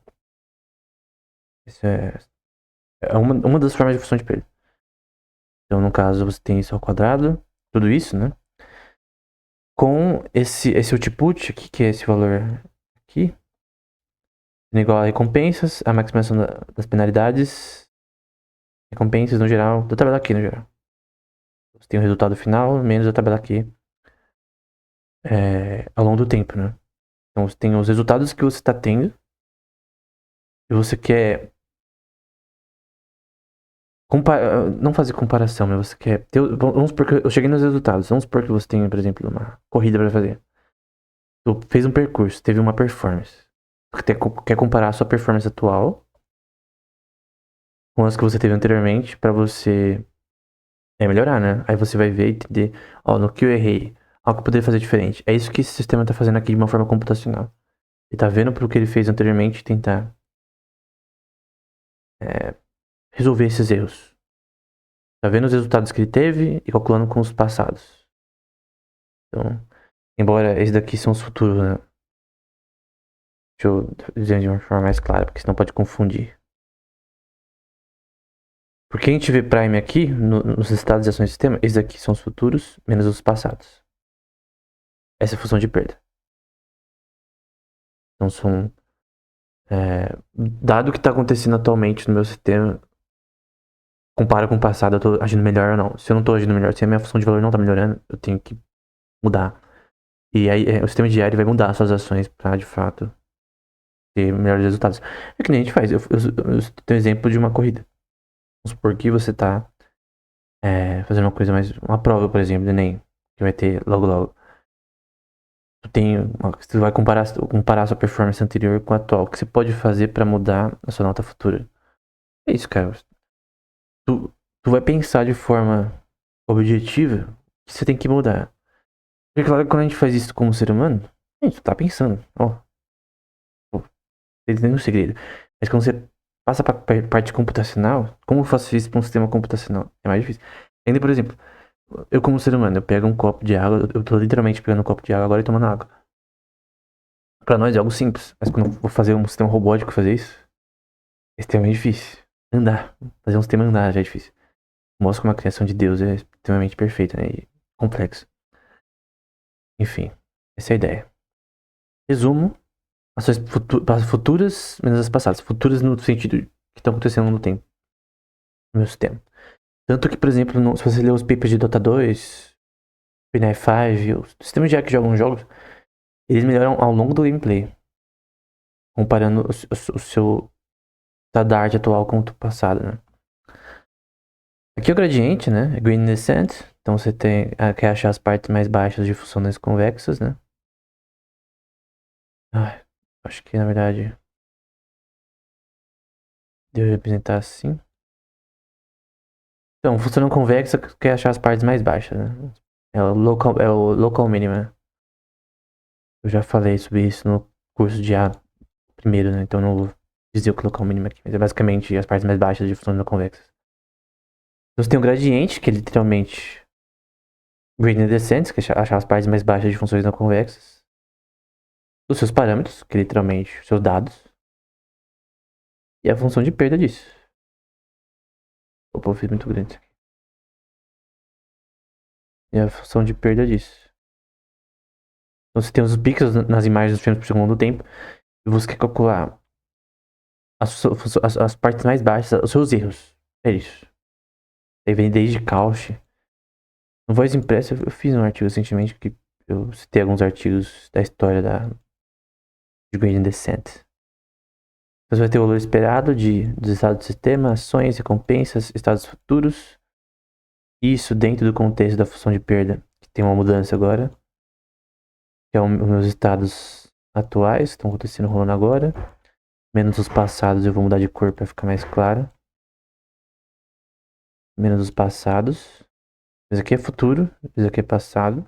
Isso é uma das formas de função de perda. Então, no caso, você tem isso ao quadrado, tudo isso, né? Com esse output aqui, que é esse valor aqui, igual a recompensas, a maximização das penalidades, recompensas no geral, da tabela aqui no geral. Você tem o resultado final, menos a tabela aqui ao longo do tempo, né? Então você tem os resultados que você está tendo e você quer não fazer comparação, mas você quer ter, vamos supor que eu cheguei nos resultados. Vamos supor que você tem, por exemplo, uma corrida para fazer. Tu fez um percurso, teve uma performance. Quer comparar a sua performance atual com as que você teve anteriormente para você melhorar, né? Aí você vai ver e entender, no que eu errei, algo que eu poderia fazer diferente. É isso que esse sistema tá fazendo aqui de uma forma computacional. Ele tá vendo pro que ele fez anteriormente e tentar resolver esses erros. Tá vendo os resultados que ele teve e calculando com os passados. Então, embora esses daqui são os futuros, né? Deixa eu dizer de uma forma mais clara, porque senão pode confundir. Porque a gente vê Prime aqui, nos estados de ações do sistema, esses aqui são os futuros menos os passados. Essa é a função de perda. Então são... dado o que está acontecendo atualmente no meu sistema, compara com o passado, eu tô agindo melhor ou não. Se eu não tô agindo melhor, se a minha função de valor não tá melhorando, eu tenho que mudar. E aí o sistema diário vai mudar suas ações pra, de fato, ter melhores resultados. É que nem a gente faz. Eu tenho um exemplo de uma corrida. Vamos supor que você tá fazendo uma coisa mais... Uma prova, por exemplo, do Enem, que vai ter logo logo. Você vai comparar sua performance anterior com a atual. O que você pode fazer pra mudar a sua nota futura? É isso, cara. Tu vai pensar de forma objetiva que você tem que mudar. Porque claro que quando a gente faz isso como ser humano, a gente tá pensando, ó, pô, tem nenhum segredo. Mas quando você passa pra parte computacional, como eu faço isso pra um sistema computacional? É mais difícil. Ainda, por exemplo, eu como ser humano, eu pego um copo de água, eu tô literalmente pegando um copo de água agora e tomando água. Pra nós é algo simples, mas quando eu vou fazer um sistema robótico fazer isso, é extremamente difícil. Andar, fazer um sistema andar já é difícil. Mostra como a criação de Deus é extremamente perfeita, né, e complexo. Enfim, essa é a ideia. Resumo, ações futuras menos as passadas. Futuras no sentido que estão acontecendo no tempo, no meu sistema. Tanto que, por exemplo, se você ler os papers de Dota 2, PNF 5, os sistemas de que jogam jogos, eles melhoram ao longo do gameplay. Comparando o seu estado da arte atual com o passado, né? Aqui é o gradiente, né? É Gradient Descent. Então você quer achar as partes mais baixas de funções convexas, né? Acho que na verdade devo representar assim. Então, função convexa quer achar as partes mais baixas, né? É o local minima. Eu já falei sobre isso no curso de A primeiro, né? Então não vou dizer o que é local mínimo aqui, mas é basicamente as partes mais baixas de funções não convexas. Então você tem um gradiente, que é literalmente gradient descent, que é achar as partes mais baixas de funções não convexas. Os seus parâmetros, que é literalmente os seus dados. E a função de perda disso. Opa, eu fiz muito grande isso aqui. E a função de perda disso. Então você tem os pixels nas imagens dos frames por segundo do tempo. E você quer calcular as partes mais baixas, os seus erros. É isso. Aí vem desde Cauchy. No Voz Impressa eu fiz um artigo recentemente que eu citei alguns artigos da história de Gradient Descent. Você vai ter o valor esperado dos estados do sistema, ações, recompensas, estados futuros. Isso dentro do contexto da função de perda, que tem uma mudança agora. Que é os meus estados atuais, que estão acontecendo, rolando agora. Menos os passados, eu vou mudar de cor para ficar mais claro. Menos os passados. Isso aqui é futuro, isso aqui é passado.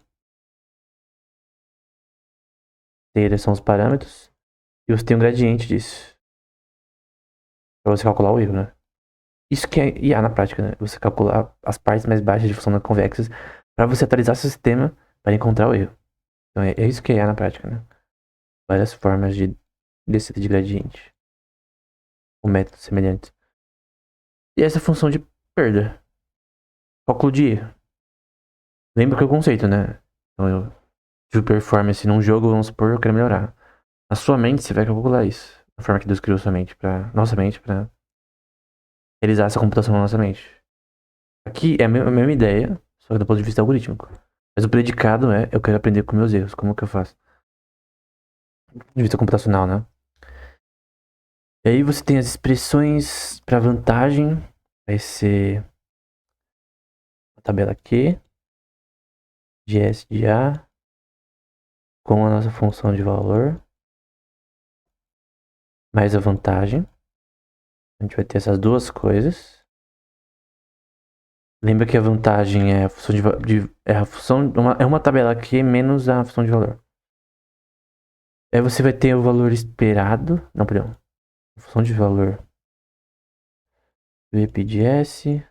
T são os parâmetros. E você tem um gradiente disso. Pra você calcular o erro, né? Isso que é IA na prática, né? Você calcular as partes mais baixas de função não convexas para você atualizar seu sistema para encontrar o erro. Então é isso que é IA na prática, né? Várias formas de descida de gradiente. Com métodos semelhantes. E essa função de perda. Cálculo de erro. Lembra que é o conceito, né? Então eu tive performance num jogo, vamos supor, eu quero melhorar. Na sua mente você vai calcular isso. Da forma que Deus criou sua mente nossa mente pra realizar essa computação na nossa mente. Aqui é a mesma ideia, só que do ponto de vista algorítmico. Mas o predicado é, eu quero aprender com meus erros. Como que eu faço? De vista computacional, né? E aí você tem as expressões para vantagem. Vai ser a tabela Q de S de A com a nossa função de valor mais a vantagem. A gente vai ter essas duas coisas. Lembra que a vantagem é a função é uma tabela Q menos a função de valor. Aí você vai ter o valor esperado. Não, perdão. A função de valor VP de S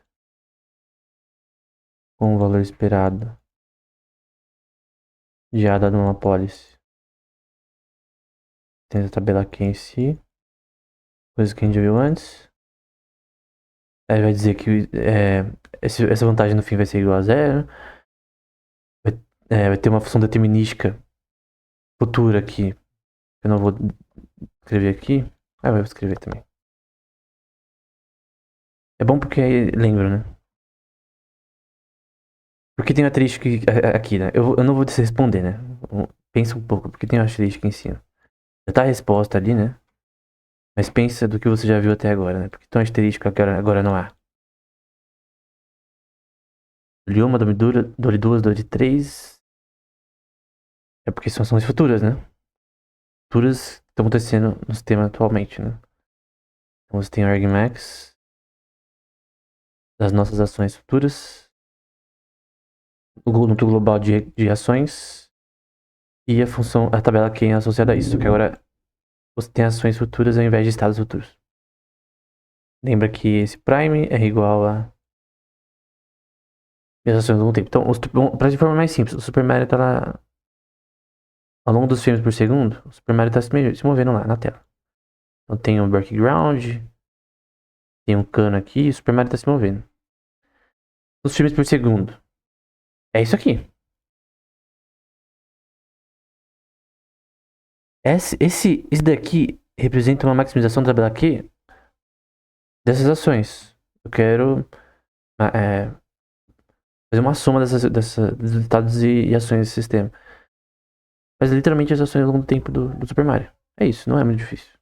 com o valor esperado de A dado uma apólice. Tem essa tabela aqui em si. Coisa que a gente já viu antes. Aí vai dizer que essa vantagem no fim vai ser igual a zero. Vai ter uma função determinística futura aqui. Eu não vou escrever aqui. Ah, eu vou escrever também. É bom porque aí lembro, né? Porque tem uma asterística aqui, né? Eu não vou te responder, né? Pensa um pouco, porque tem uma asterística em cima. Já tá a resposta ali, né? Mas pensa do que você já viu até agora, né? Porque tem uma asterística agora não há. Dole uma, dole duas, dole três. É porque são ações futuras, né? Futuras que estão acontecendo no sistema atualmente, né? Então você tem o argmax das nossas ações futuras, o núcleo global de ações e a tabela Q associada a isso. Só que agora você tem ações futuras ao invés de estados futuros. Lembra que esse prime é igual a as ações ao longo do tempo. Então, para de forma mais simples, o Super Mario tá lá ao longo dos frames por segundo, o Super Mario tá se movendo lá na tela. Então tem um background, tem um cano aqui e o Super Mario tá se movendo. Os frames por segundo. É isso aqui. Esse daqui representa uma maximização da tabela Q dessas ações. Eu quero fazer uma soma dos resultados e ações desse sistema. Mas literalmente as ações ao longo do tempo do Super Mario. É isso, não é muito difícil.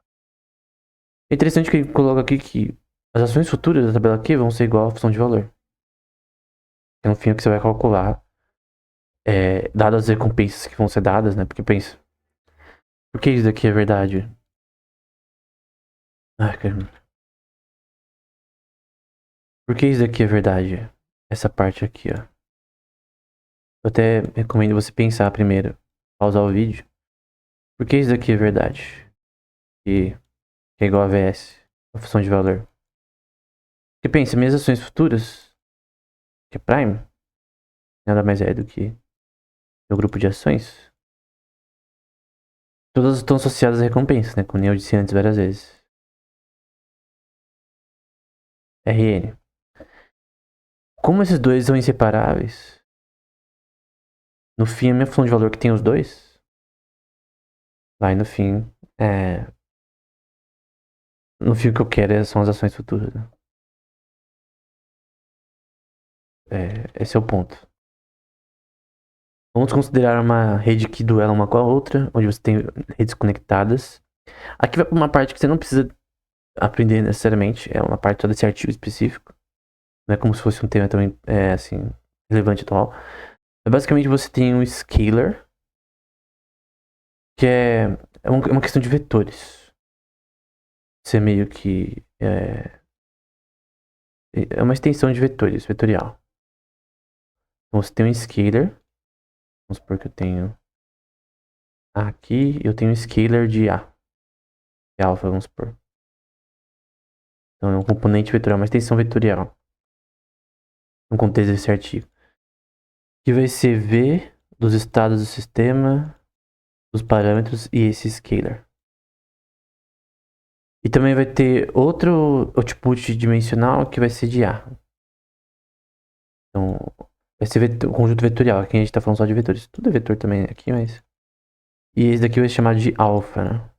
É interessante que ele coloca aqui que as ações futuras da tabela Q vão ser igual à função de valor. É no fim o que você vai calcular, dadas as recompensas que vão ser dadas, né? Porque pensa, por que isso daqui é verdade? Ah, caramba. Por que isso daqui é verdade? Essa parte aqui, ó. Eu até recomendo você pensar primeiro, pausar o vídeo. Por que isso daqui é verdade? Que é igual a VS, a função de valor. Porque pensa, minhas ações futuras, que é Prime, nada mais é do que meu grupo de ações. Todas estão associadas a recompensas, né? Como eu disse antes várias vezes. RN. Como esses dois são inseparáveis, no fim a minha função de valor que tem os dois, vai no fim. No fim o que eu quero são as ações futuras, né? Esse é o ponto. Vamos considerar uma rede que duela uma com a outra, onde você tem redes conectadas. Aqui vai para uma parte que você não precisa aprender necessariamente, é uma parte só desse artigo específico. Não é como se fosse um tema também, assim, relevante atual. Mas basicamente você tem um scalar, que é uma questão de vetores. Você meio que é uma extensão de vetores, vetorial. Então você tem um scalar, vamos supor que eu tenho aqui, eu tenho um scalar de A, de alfa, vamos supor. Então é um componente vetorial, uma extensão vetorial, no contexto desse artigo. Que vai ser V dos estados do sistema, dos parâmetros e esse scalar. E também vai ter outro output dimensional que vai ser de A. Então, vai ser o conjunto vetorial. Aqui a gente tá falando só de vetores. Tudo é vetor também aqui, mas... E esse daqui vai ser chamado de alfa, né?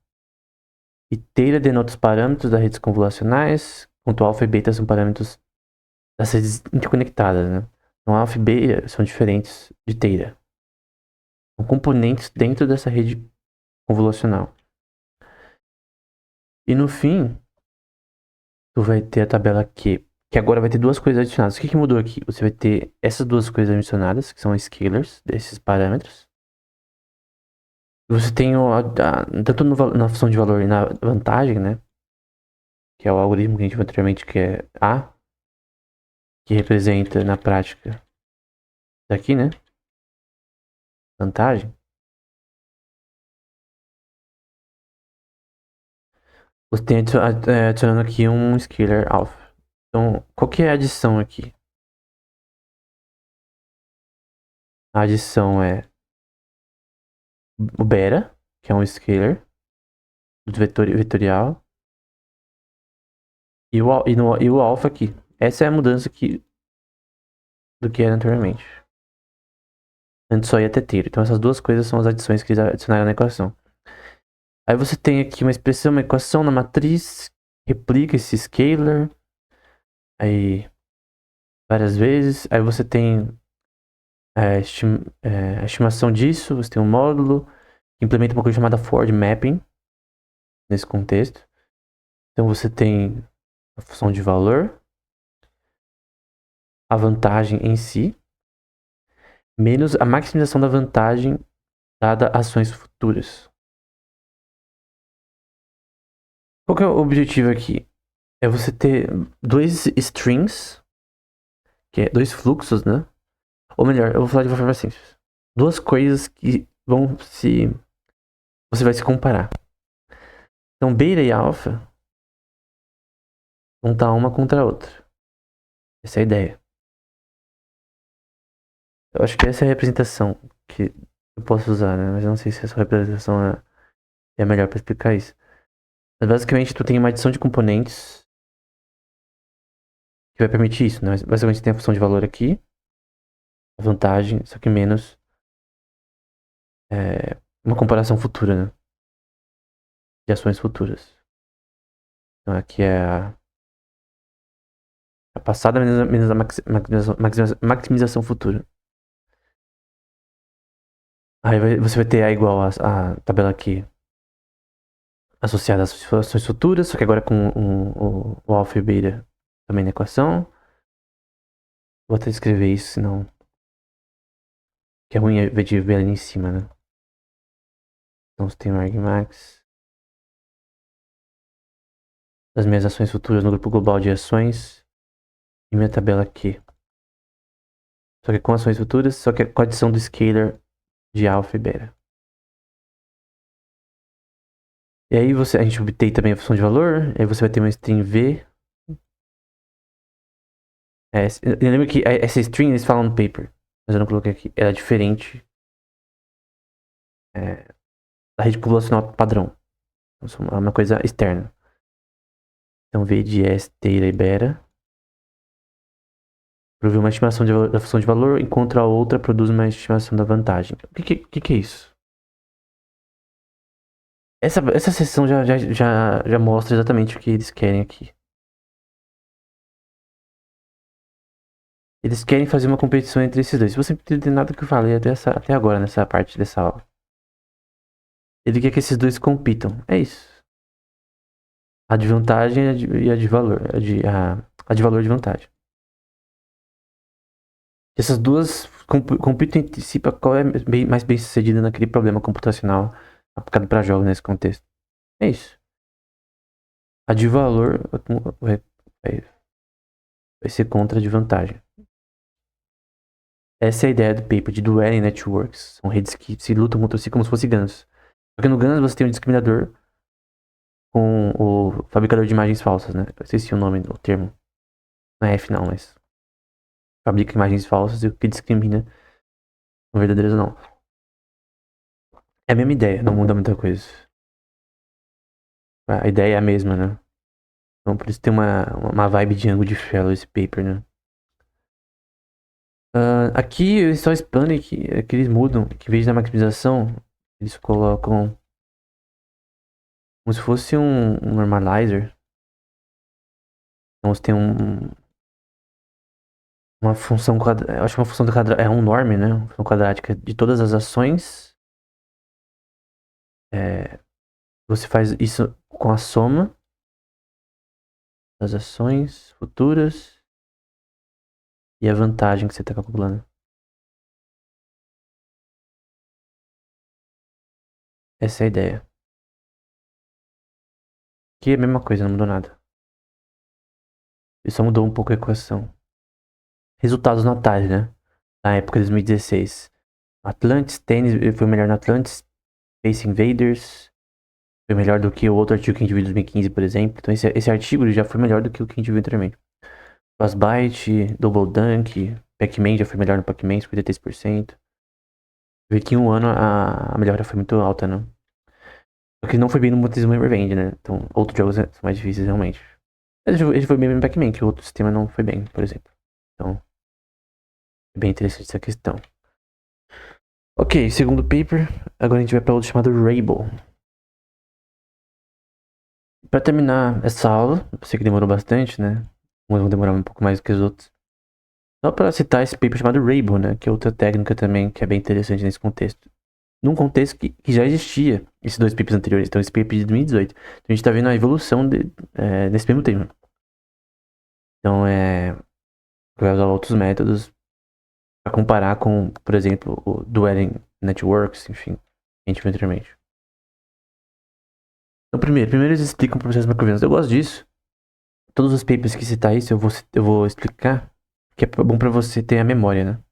E teira denota os parâmetros das redes convolucionais, enquanto alfa e beta são parâmetros das redes interconectadas, né? Então, alfa e beta são diferentes de teira. São componentes dentro dessa rede convolucional. E no fim, tu vai ter a tabela Q, que agora vai ter duas coisas adicionadas. O que mudou aqui? Você vai ter essas duas coisas adicionadas, que são scalars desses parâmetros. Você tem tanto na função de valor e na vantagem, né? Que é o algoritmo que a gente viu anteriormente, que é A, que representa na prática daqui, né? Vantagem. Você tem adicionando aqui um scalar alpha. Então, qual que é a adição aqui? A adição é o beta, que é um scalar vetorial, e o alpha aqui. Essa é a mudança aqui do que era anteriormente. Antes só ia ter tiro. Então essas duas coisas são as adições que eles adicionaram na equação. Aí você tem aqui uma expressão, uma equação na matriz, replica esse scalar, aí várias vezes. Aí você tem a estimação disso, você tem um módulo que implementa uma coisa chamada forward mapping nesse contexto. Então você tem a função de valor, a vantagem em si, menos a maximização da vantagem dada ações futuras. Qual que é o objetivo aqui? É você ter dois strings, que é dois fluxos, né? Ou melhor, eu vou falar de uma forma simples. Duas coisas que vão se... Você vai se comparar. Então, beta e alpha vão estar uma contra a outra. Essa é a ideia. Eu acho que essa é a representação que eu posso usar, né? Mas eu não sei se essa representação é a melhor para explicar isso. Mas basicamente, tu tem uma adição de componentes que vai permitir isso, né? Basicamente, tem a função de valor aqui, a vantagem, só que menos uma comparação futura, né? De ações futuras. Então, aqui é a passada menos a maximização futura. Aí você vai ter A igual a tabela aqui associada às ações futuras, só que agora com o alfa e o beta também na equação. Vou até escrever isso, senão... Que é ruim ver de ver ali em cima, né? Então você tem o argmax das minhas ações futuras no grupo global de ações e minha tabela aqui. Só que com ações futuras, só que com a adição do scalar de alfa e beta. E aí a gente obtém também a função de valor, aí você vai ter uma string V. Eu lembro que essa string eles falam no paper, mas eu não coloquei aqui. Ela é diferente da rede populacional padrão. Então, é uma coisa externa. Então V de S, theta e beta. Provê uma estimação da função de valor, enquanto a outra produz uma estimação da vantagem. O que é isso? Essa seção já mostra exatamente o que eles querem aqui. Eles querem fazer uma competição entre esses dois. Se você não entender nada que eu falei até agora, nessa parte dessa aula. Ele quer que esses dois compitam. É isso. A de vantagem e a de valor. A de valor de vantagem. Essas duas compitam entre si para qual é mais bem sucedida naquele problema computacional aplicado para jogos nesse contexto. É isso. A de valor vai ser contra a de vantagem. Essa é a ideia do paper de Dueling Networks. São redes que se lutam contra si como se fossem GANs. Porque no GANs você tem um discriminador com o fabricador de imagens falsas, né? Eu esqueci o nome do termo. Não é F não, mas... Fabrica imagens falsas e o que discrimina são verdadeiras ou não. É a mesma ideia, não muda muita coisa. A ideia é a mesma, né? Então por isso tem uma vibe de ângulo de fellow esse paper, né? Aqui eles só expandem que eles mudam, que em vez da maximização, eles colocam como se fosse um normalizer. Então você tem uma função quadrada, eu acho que uma função quadrada é um norm, né? Uma função quadrática de todas as ações. Você faz isso com a soma das ações futuras e a vantagem que você está calculando. Essa é a ideia. Aqui é a mesma coisa, não mudou nada. Ele só mudou um pouco a equação. Resultados no Atari, né? Na época de 2016. Atlantis, tênis, foi melhor no Atlantis. Space Invaders foi melhor do que o outro artigo que a gente viu em 2015, por exemplo. Então esse artigo já foi melhor do que o que a gente viu anteriormente. Fast Byte, Double Dunk, Pac-Man já foi melhor no Pac-Man, 53%. Vê que em um ano a melhora foi muito alta, né? Só que não foi bem no Mutismo e Revenge, né? Então, outros jogos são mais difíceis, realmente. Mas ele foi bem no Pac-Man, que o outro sistema não foi bem, por exemplo. Então, é bem interessante essa questão. Ok, segundo paper. Agora a gente vai para outro chamado Rainbow. Pra terminar essa aula, eu sei que demorou bastante, né? Uns vão demorar um pouco mais do que os outros. Só pra citar esse paper chamado Rainbow, né? Que é outra técnica também que é bem interessante nesse contexto. Num contexto que já existia esses dois papers anteriores. Então, esse paper de 2018. Então, a gente tá vendo a evolução nesse mesmo tema. Então, vai usar outros métodos para comparar com, por exemplo, o Dueling Networks, enfim, que a gente viu anteriormente. Então, primeiro eles explicam processos macrovianos. Eu gosto disso. Todos os papers que citar isso, eu vou explicar, que é bom para você ter a memória, né?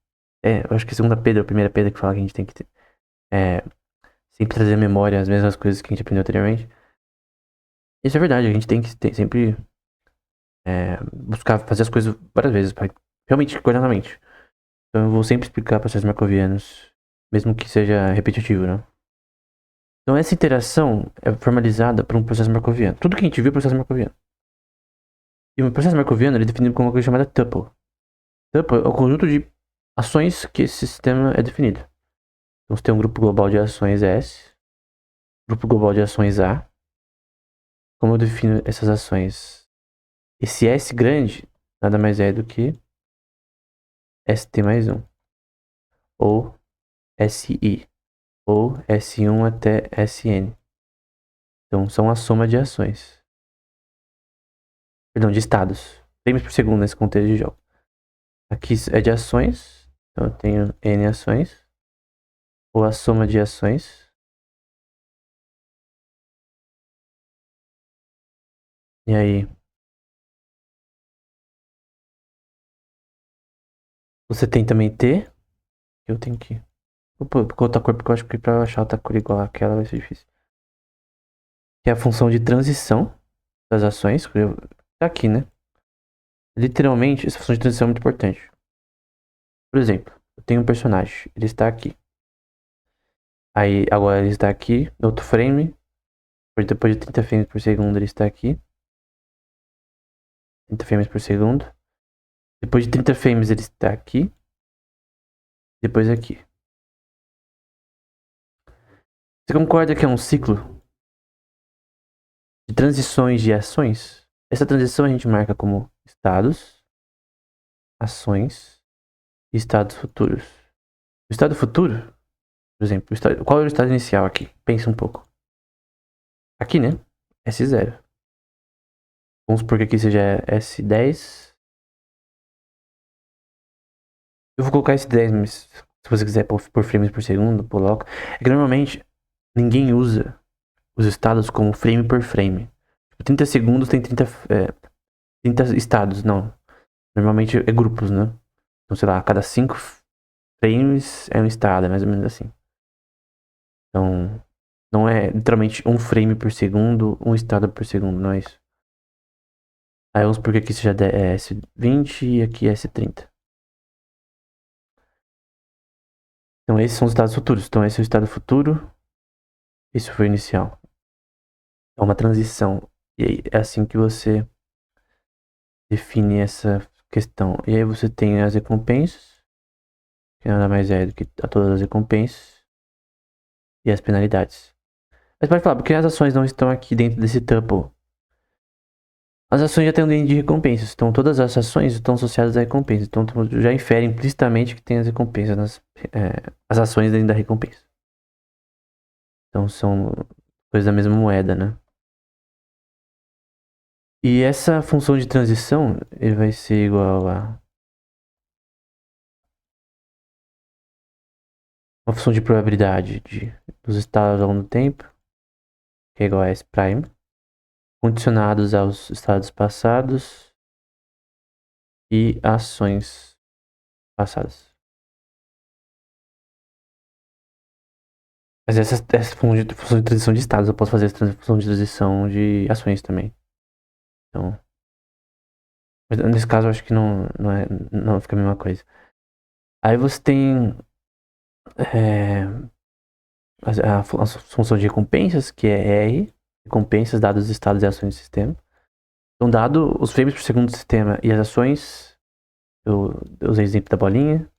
Eu acho que a segunda pedra, a primeira pedra que fala que a gente tem que ter, sempre trazer à memória as mesmas coisas que a gente aprendeu anteriormente. Isso é verdade, a gente tem que sempre buscar fazer as coisas várias vezes, para realmente guardar na mente. Então eu vou sempre explicar processos marcovianos, mesmo que seja repetitivo, né? Então essa interação é formalizada por um processo marcoviano. Tudo que a gente viu é processo marcoviano. E o processo marcoviano ele é definido como uma coisa chamada tuple. Tuple é o conjunto de ações que esse sistema é definido. Então você tem um grupo global de ações S, grupo global de ações A. Como eu defino essas ações? Esse S grande nada mais é do que ST mais 1. Ou SI. Ou S1 até Sn. Então são a soma de ações. Perdão, de estados. Frames por segundo nesse contexto de jogo. Aqui é de ações. Então eu tenho N ações. Ou a soma de ações. E aí você tem também T. Eu tenho que. Vou pôr outra cor porque eu acho que pra achar outra cor igual àquela vai ser difícil. Que é a função de transição das ações. Tá aqui, né? Literalmente, essa função de transição é muito importante. Por exemplo, eu tenho um personagem. Ele está aqui. Aí agora ele está aqui no outro frame. Depois de 30 frames por segundo ele está aqui. 30 frames por segundo. Depois de 30 frames ele está aqui. Depois aqui. Você concorda que é um ciclo de transições de ações? Essa transição a gente marca como estados, ações e estados futuros. O estado futuro, por exemplo, qual é o estado inicial aqui? Pensa um pouco. Aqui, né? S0. Vamos supor que aqui seja S10. Eu vou colocar S10, mas se você quiser por frames por segundo, coloca. É que normalmente ninguém usa os estados como frame por frame. 30 segundos tem 30 estados, não. Normalmente é grupos, né? Então, sei lá, a cada 5 frames é um estado, é mais ou menos assim. Então, não é literalmente um frame por segundo, um estado por segundo, não é isso. Aí vamos supor que aqui seja S20 e aqui S30. Então, esses são os estados futuros. Então, esse é o estado futuro, esse foi o inicial. É uma transição. E aí, é assim que você define essa questão. E aí você tem as recompensas, que nada mais é do que todas as recompensas, e as penalidades. Mas pode falar, porque as ações não estão aqui dentro desse tuple? As ações já têm um link de recompensas, então todas as ações estão associadas a recompensas. Então já infere implicitamente que tem as recompensas, as ações dentro da recompensa. Então são coisas da mesma moeda, né? E essa função de transição, ele vai ser igual a uma função de probabilidade dos estados ao longo do tempo, que é igual a S prime, condicionados aos estados passados e ações passadas. Mas essa função de transição de estados, eu posso fazer essa função de transição de ações também. Então, Mas nesse caso eu acho que não fica a mesma coisa. Aí você tem a função de recompensas, que é R, recompensas dados os estados e ações do sistema. Então, dado os frames por segundo do sistema e as ações, eu usei o exemplo da bolinha,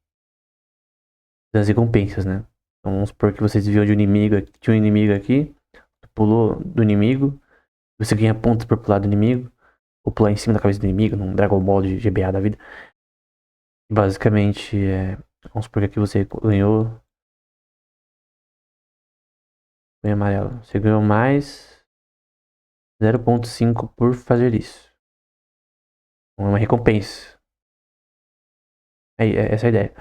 das recompensas, né? Então, vamos supor que vocês viam de um inimigo, tinha um inimigo aqui, pulou do inimigo, você ganha pontos por pular do inimigo, ou pular em cima da cabeça do inimigo, num Dragon Ball de GBA da vida. Basicamente, vamos supor que aqui você ganhou amarelo. Você ganhou mais 0,5 por fazer isso. É uma recompensa. Essa é a ideia.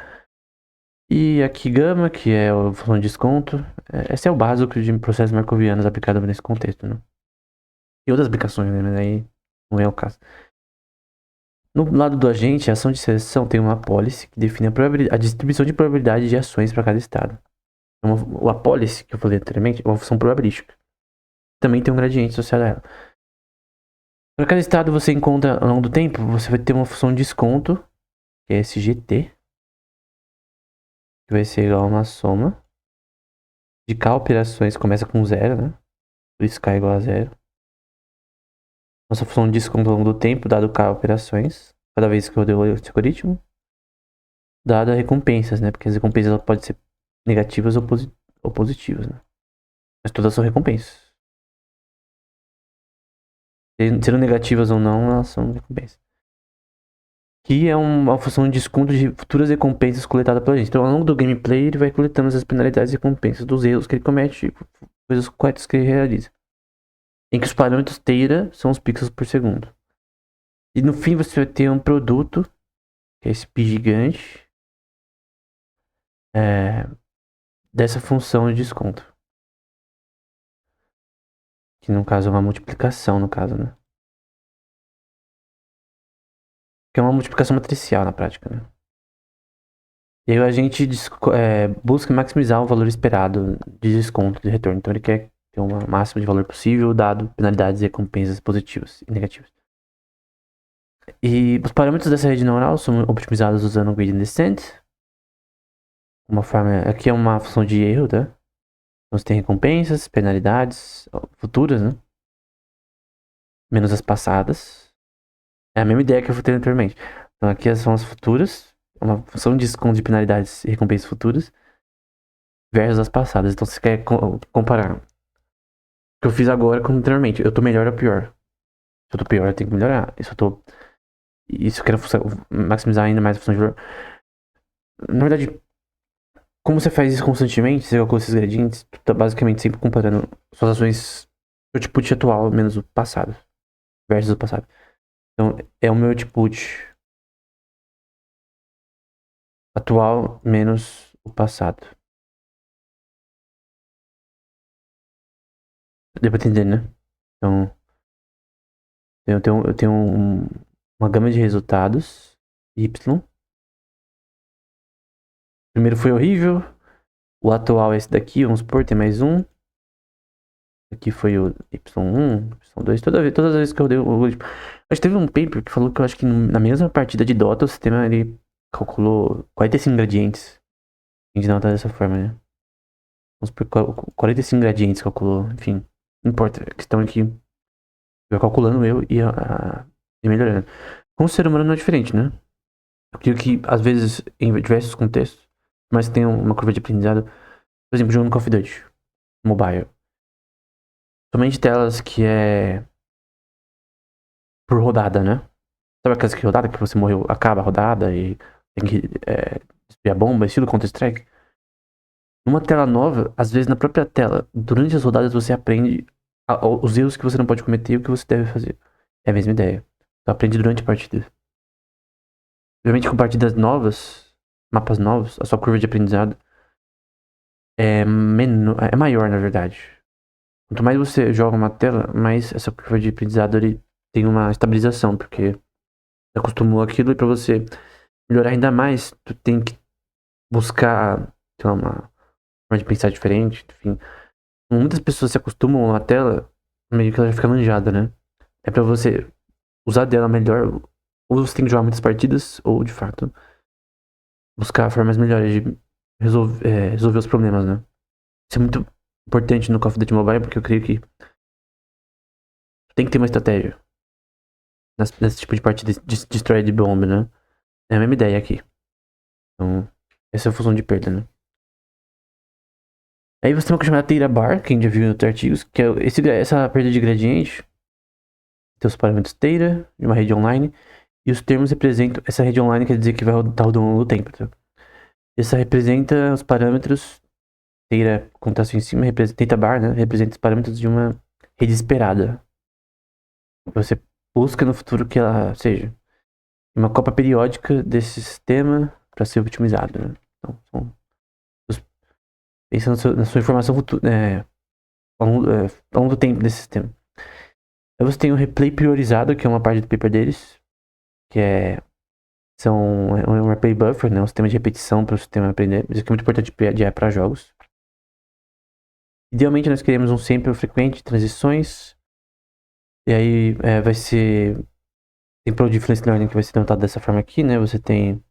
E aqui gama, que é a função de desconto. Esse é o básico de processos markovianos aplicado nesse contexto, né? E outras aplicações, né? Mas aí não é o caso. No lado do agente, a ação de seleção tem uma policy que define a distribuição de probabilidade de ações para cada estado. Então, a policy, que eu falei anteriormente, é uma função probabilística. Também tem um gradiente associado a ela. Para cada estado você encontra ao longo do tempo, você vai ter uma função de desconto, que é esse GT, que vai ser igual a uma soma de K operações, começa com 0, né? Por isso K é igual a 0. Nossa função de desconto ao longo do tempo, dado K operações, cada vez que eu rodei esse algoritmo, dado recompensas, né? Porque as recompensas podem ser negativas ou positivas, né? Mas todas são recompensas. Sendo negativas ou não, elas são recompensas. Que é uma função de desconto de futuras recompensas coletadas pela gente. Então, ao longo do gameplay, ele vai coletando as penalidades e recompensas dos erros que ele comete, coisas corretas que ele realiza. Em que os parâmetros Teira são os pixels por segundo. E no fim você vai ter um produto, que é esse pi gigante, dessa função de desconto. Que no caso é uma multiplicação, no caso, né? Que é uma multiplicação matricial na prática, né? E aí a gente busca maximizar o valor esperado de desconto de retorno. Então ele quer ter uma máxima de valor possível, dado penalidades e recompensas positivas e negativas. E os parâmetros dessa rede neural são optimizados usando o gradient descent. Uma forma, aqui é uma função de erro, tá? Então você tem recompensas, penalidades futuras, né? Menos as passadas. É a mesma ideia que eu falei anteriormente. Então aqui são as futuras, uma função de desconto de penalidades e recompensas futuras versus as passadas. Então você quer comparar o que eu fiz agora com anteriormente. Eu tô melhor ou pior? Se eu tô pior, eu tenho que melhorar. Se eu quero maximizar ainda mais a função de valor. Na verdade, como você faz isso constantemente, você calcula esses gradientes, tu tá basicamente sempre comparando suas ações do output atual menos o passado. Versus o passado. Então, é o meu output atual menos o passado. Deu pra entender, né? Então, eu tenho uma gama de resultados Y. Primeiro foi horrível. O atual é esse daqui, vamos supor, tem mais um. Aqui foi o Y1, Y2, todas as vezes que eu dei o algoritmo. Acho que teve um paper que falou que eu acho que na mesma partida de Dota o sistema ele calculou 45 gradientes. A gente não tá dessa forma, né? Vamos supor 45 gradientes calculou, enfim. Não importa, a questão é que eu calculando e melhorando. Com o ser humano não é diferente, né? Eu creio que às vezes em diversos contextos, mas tem uma curva de aprendizado, por exemplo, jogando Call of Duty Mobile. Somente telas que é por rodada, né? Sabe aquelas que rodada que você morreu, acaba a rodada e tem que destruir a bomba, estilo Counter-Strike? Numa tela nova, às vezes na própria tela, durante as rodadas você aprende os erros que você não pode cometer e o que você deve fazer. É a mesma ideia. Você aprende durante a partida. Obviamente com partidas novas, mapas novos, a sua curva de aprendizado é maior, na verdade. Quanto mais você joga uma tela, mais essa curva de aprendizado ele tem uma estabilização, porque você acostumou aquilo e pra você melhorar ainda mais, tu tem que buscar, sei lá, uma forma de pensar diferente, enfim. Muitas pessoas se acostumam à tela, meio que ela já fica manjada, né? É pra você usar dela melhor, Ou você tem que jogar muitas partidas, ou de fato buscar formas melhores de resolver os problemas, né? Isso é muito importante no Call of Duty Mobile, porque eu creio que tem que ter uma estratégia nesse tipo de partida de destroyer de bomba, né? É a mesma ideia aqui. Então, essa é a função de perda, né? Aí você tem uma coisa chamada Teira Bar, que a gente já viu em outros artigos, que é essa perda de gradiente. Tem os parâmetros Teira de uma rede online. E os termos representam. Essa rede online quer dizer que vai estar rodando ao longo do tempo. Tá? Essa representa os parâmetros. Teira, com traço em cima, representa. Theta bar, né? Representa os parâmetros de uma rede esperada. Você busca no futuro que ela seja uma cópia periódica desse sistema para ser otimizado. Né? Então, pensando na sua informação futura, ao longo do tempo desse sistema. Aí você tem o replay priorizado, que é uma parte do paper deles, que é um replay buffer, né? Um sistema de repetição para o sistema aprender. Isso aqui é muito importante para jogos. Idealmente nós queremos um sample frequente de transições. E aí vai ser... Tem Pro Difference Learning que vai ser denotado dessa forma aqui, né? Você tem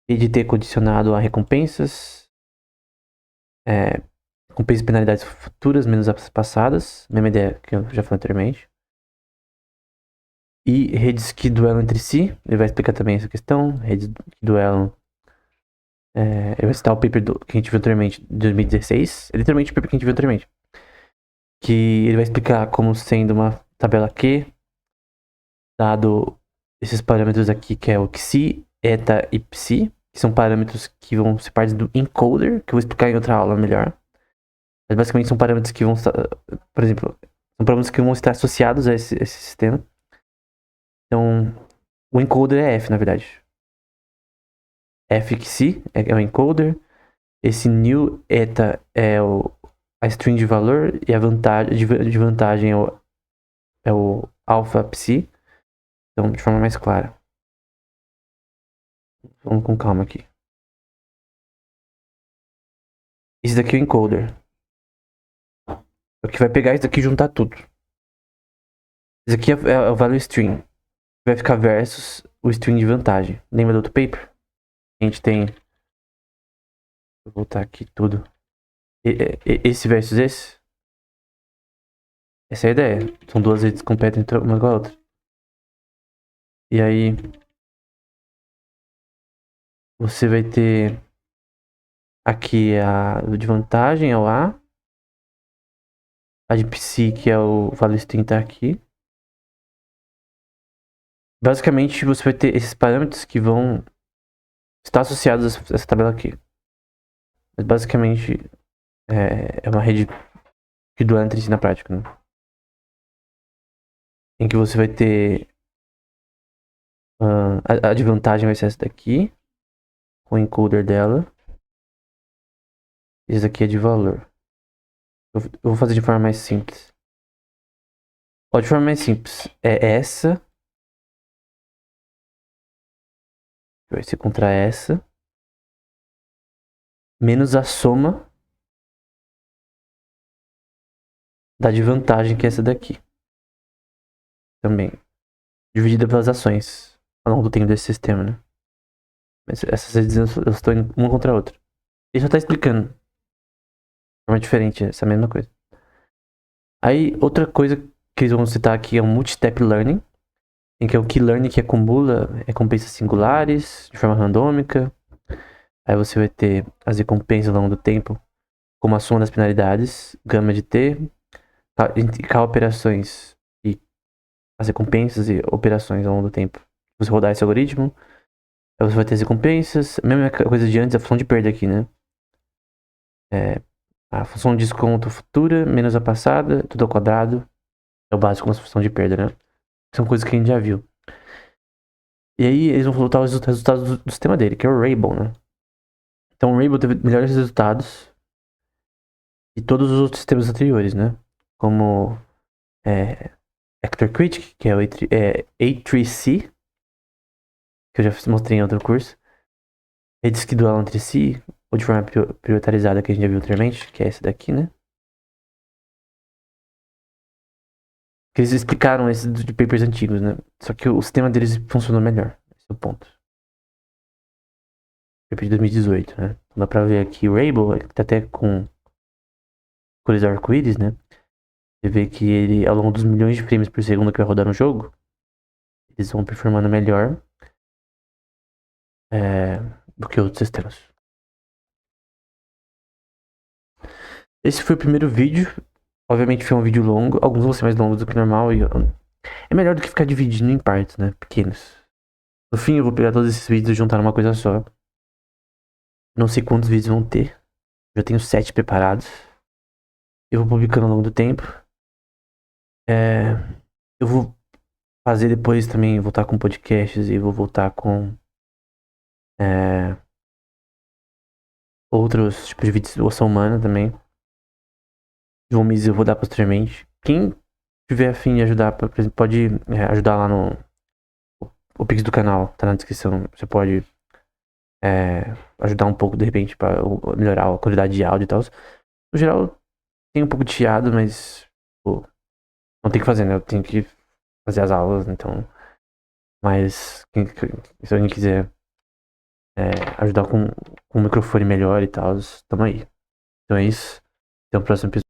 EDT condicionado a recompensas. Recompensas e penalidades futuras menos as passadas. Mesma ideia que eu já falei anteriormente. E redes que duelam entre si. Ele vai explicar também essa questão. Redes que duelam. Eu vou citar o paper que a gente viu anteriormente, de 2016. É literalmente o paper que a gente viu anteriormente. Que ele vai explicar como sendo uma tabela Q, dado esses parâmetros aqui, que é o xi, eta e psi, que são parâmetros que vão ser parte do encoder, que eu vou explicar em outra aula melhor. Mas basicamente são parâmetros que vão estar, por exemplo, são parâmetros que vão estar associados a esse sistema. Então, o encoder é F, na verdade. F xi é o encoder. Esse new eta é a string de valor e a vantagem é o alpha psi. Então, de forma mais clara. Vamos com calma aqui. Esse daqui é o encoder. O que vai pegar isso daqui e juntar tudo. Esse aqui é o value string. Vai ficar versus o string de vantagem. Lembra do outro paper? A gente tem... Vou voltar aqui tudo. Esse versus esse. Essa é a ideia. São duas redes que competem uma com a outra. E aí... Você vai ter... Aqui a de vantagem é o A. A de psi, que é o value string, tá aqui. Basicamente, você vai ter esses parâmetros que vão estar associados a essa tabela aqui. Mas basicamente é uma rede que duela entre si na prática, né? Em que você vai ter a de vantagem vai ser essa daqui, o encoder dela. Esse aqui é de valor. Eu vou fazer de forma mais simples. Ó, de forma mais simples, é essa. Vai ser contra essa. Menos a soma da de vantagem, que é essa daqui. Também. Dividida pelas ações ao longo do tempo desse sistema, né? Mas essas redes eu estou indo uma contra a outra. Ele já tá explicando. De forma diferente, essa mesma coisa. Aí, outra coisa que eles vão citar aqui é o multi-step learning. Em que é o key learning que acumula recompensas singulares de forma randômica. Aí você vai ter as recompensas ao longo do tempo, como a soma das penalidades, gama de T, K operações e as recompensas e operações ao longo do tempo. Você rodar esse algoritmo, aí você vai ter as recompensas, a mesma coisa de antes, a função de perda aqui, né? A função de desconto futura menos a passada, tudo ao quadrado, é o básico da função de perda, né? São coisas que a gente já viu. E aí eles vão voltar os resultados do sistema dele, que é o Rainbow, né? Então o Rainbow teve melhores resultados de todos os outros sistemas anteriores, né? Como Actor Critic, que é o A3C, que eu já mostrei em outro curso. Redes que duelam entre si, ou de forma prioritarizada, que a gente já viu anteriormente, que é essa daqui, né? Que eles explicaram esse de papers antigos, né? Só que o sistema deles funcionou melhor. Esse é o ponto. Paper de 2018, né? Então dá pra ver aqui o Rainbow, que tá até com cores arco-íris, né? Você vê que ele, ao longo dos milhões de frames por segundo que vai rodar no jogo, eles vão performando melhor do que outros sistemas. Esse foi o primeiro vídeo. Obviamente foi um vídeo longo. Alguns vão ser mais longos do que normal. E é melhor do que ficar dividindo em partes, né? Pequenos. No fim, eu vou pegar todos esses vídeos e juntar numa coisa só. Não sei quantos vídeos vão ter. Já tenho 7 preparados. Eu vou publicando ao longo do tempo. Eu vou fazer depois também, voltar com podcasts e vou voltar com outros tipos de vídeos de evolução humana também. João Mises eu vou dar posteriormente. Quem tiver afim de ajudar, por exemplo, pode ajudar lá no o Pix do canal, tá na descrição. Você pode ajudar um pouco, de repente, pra melhorar a qualidade de áudio e tal. No geral, tem um pouco de chiado, mas pô, não tem o que fazer, né? Eu tenho que fazer as aulas, então. Mas se alguém quiser ajudar com um microfone melhor e tal, tamo aí. Então é isso. Até o próximo episódio.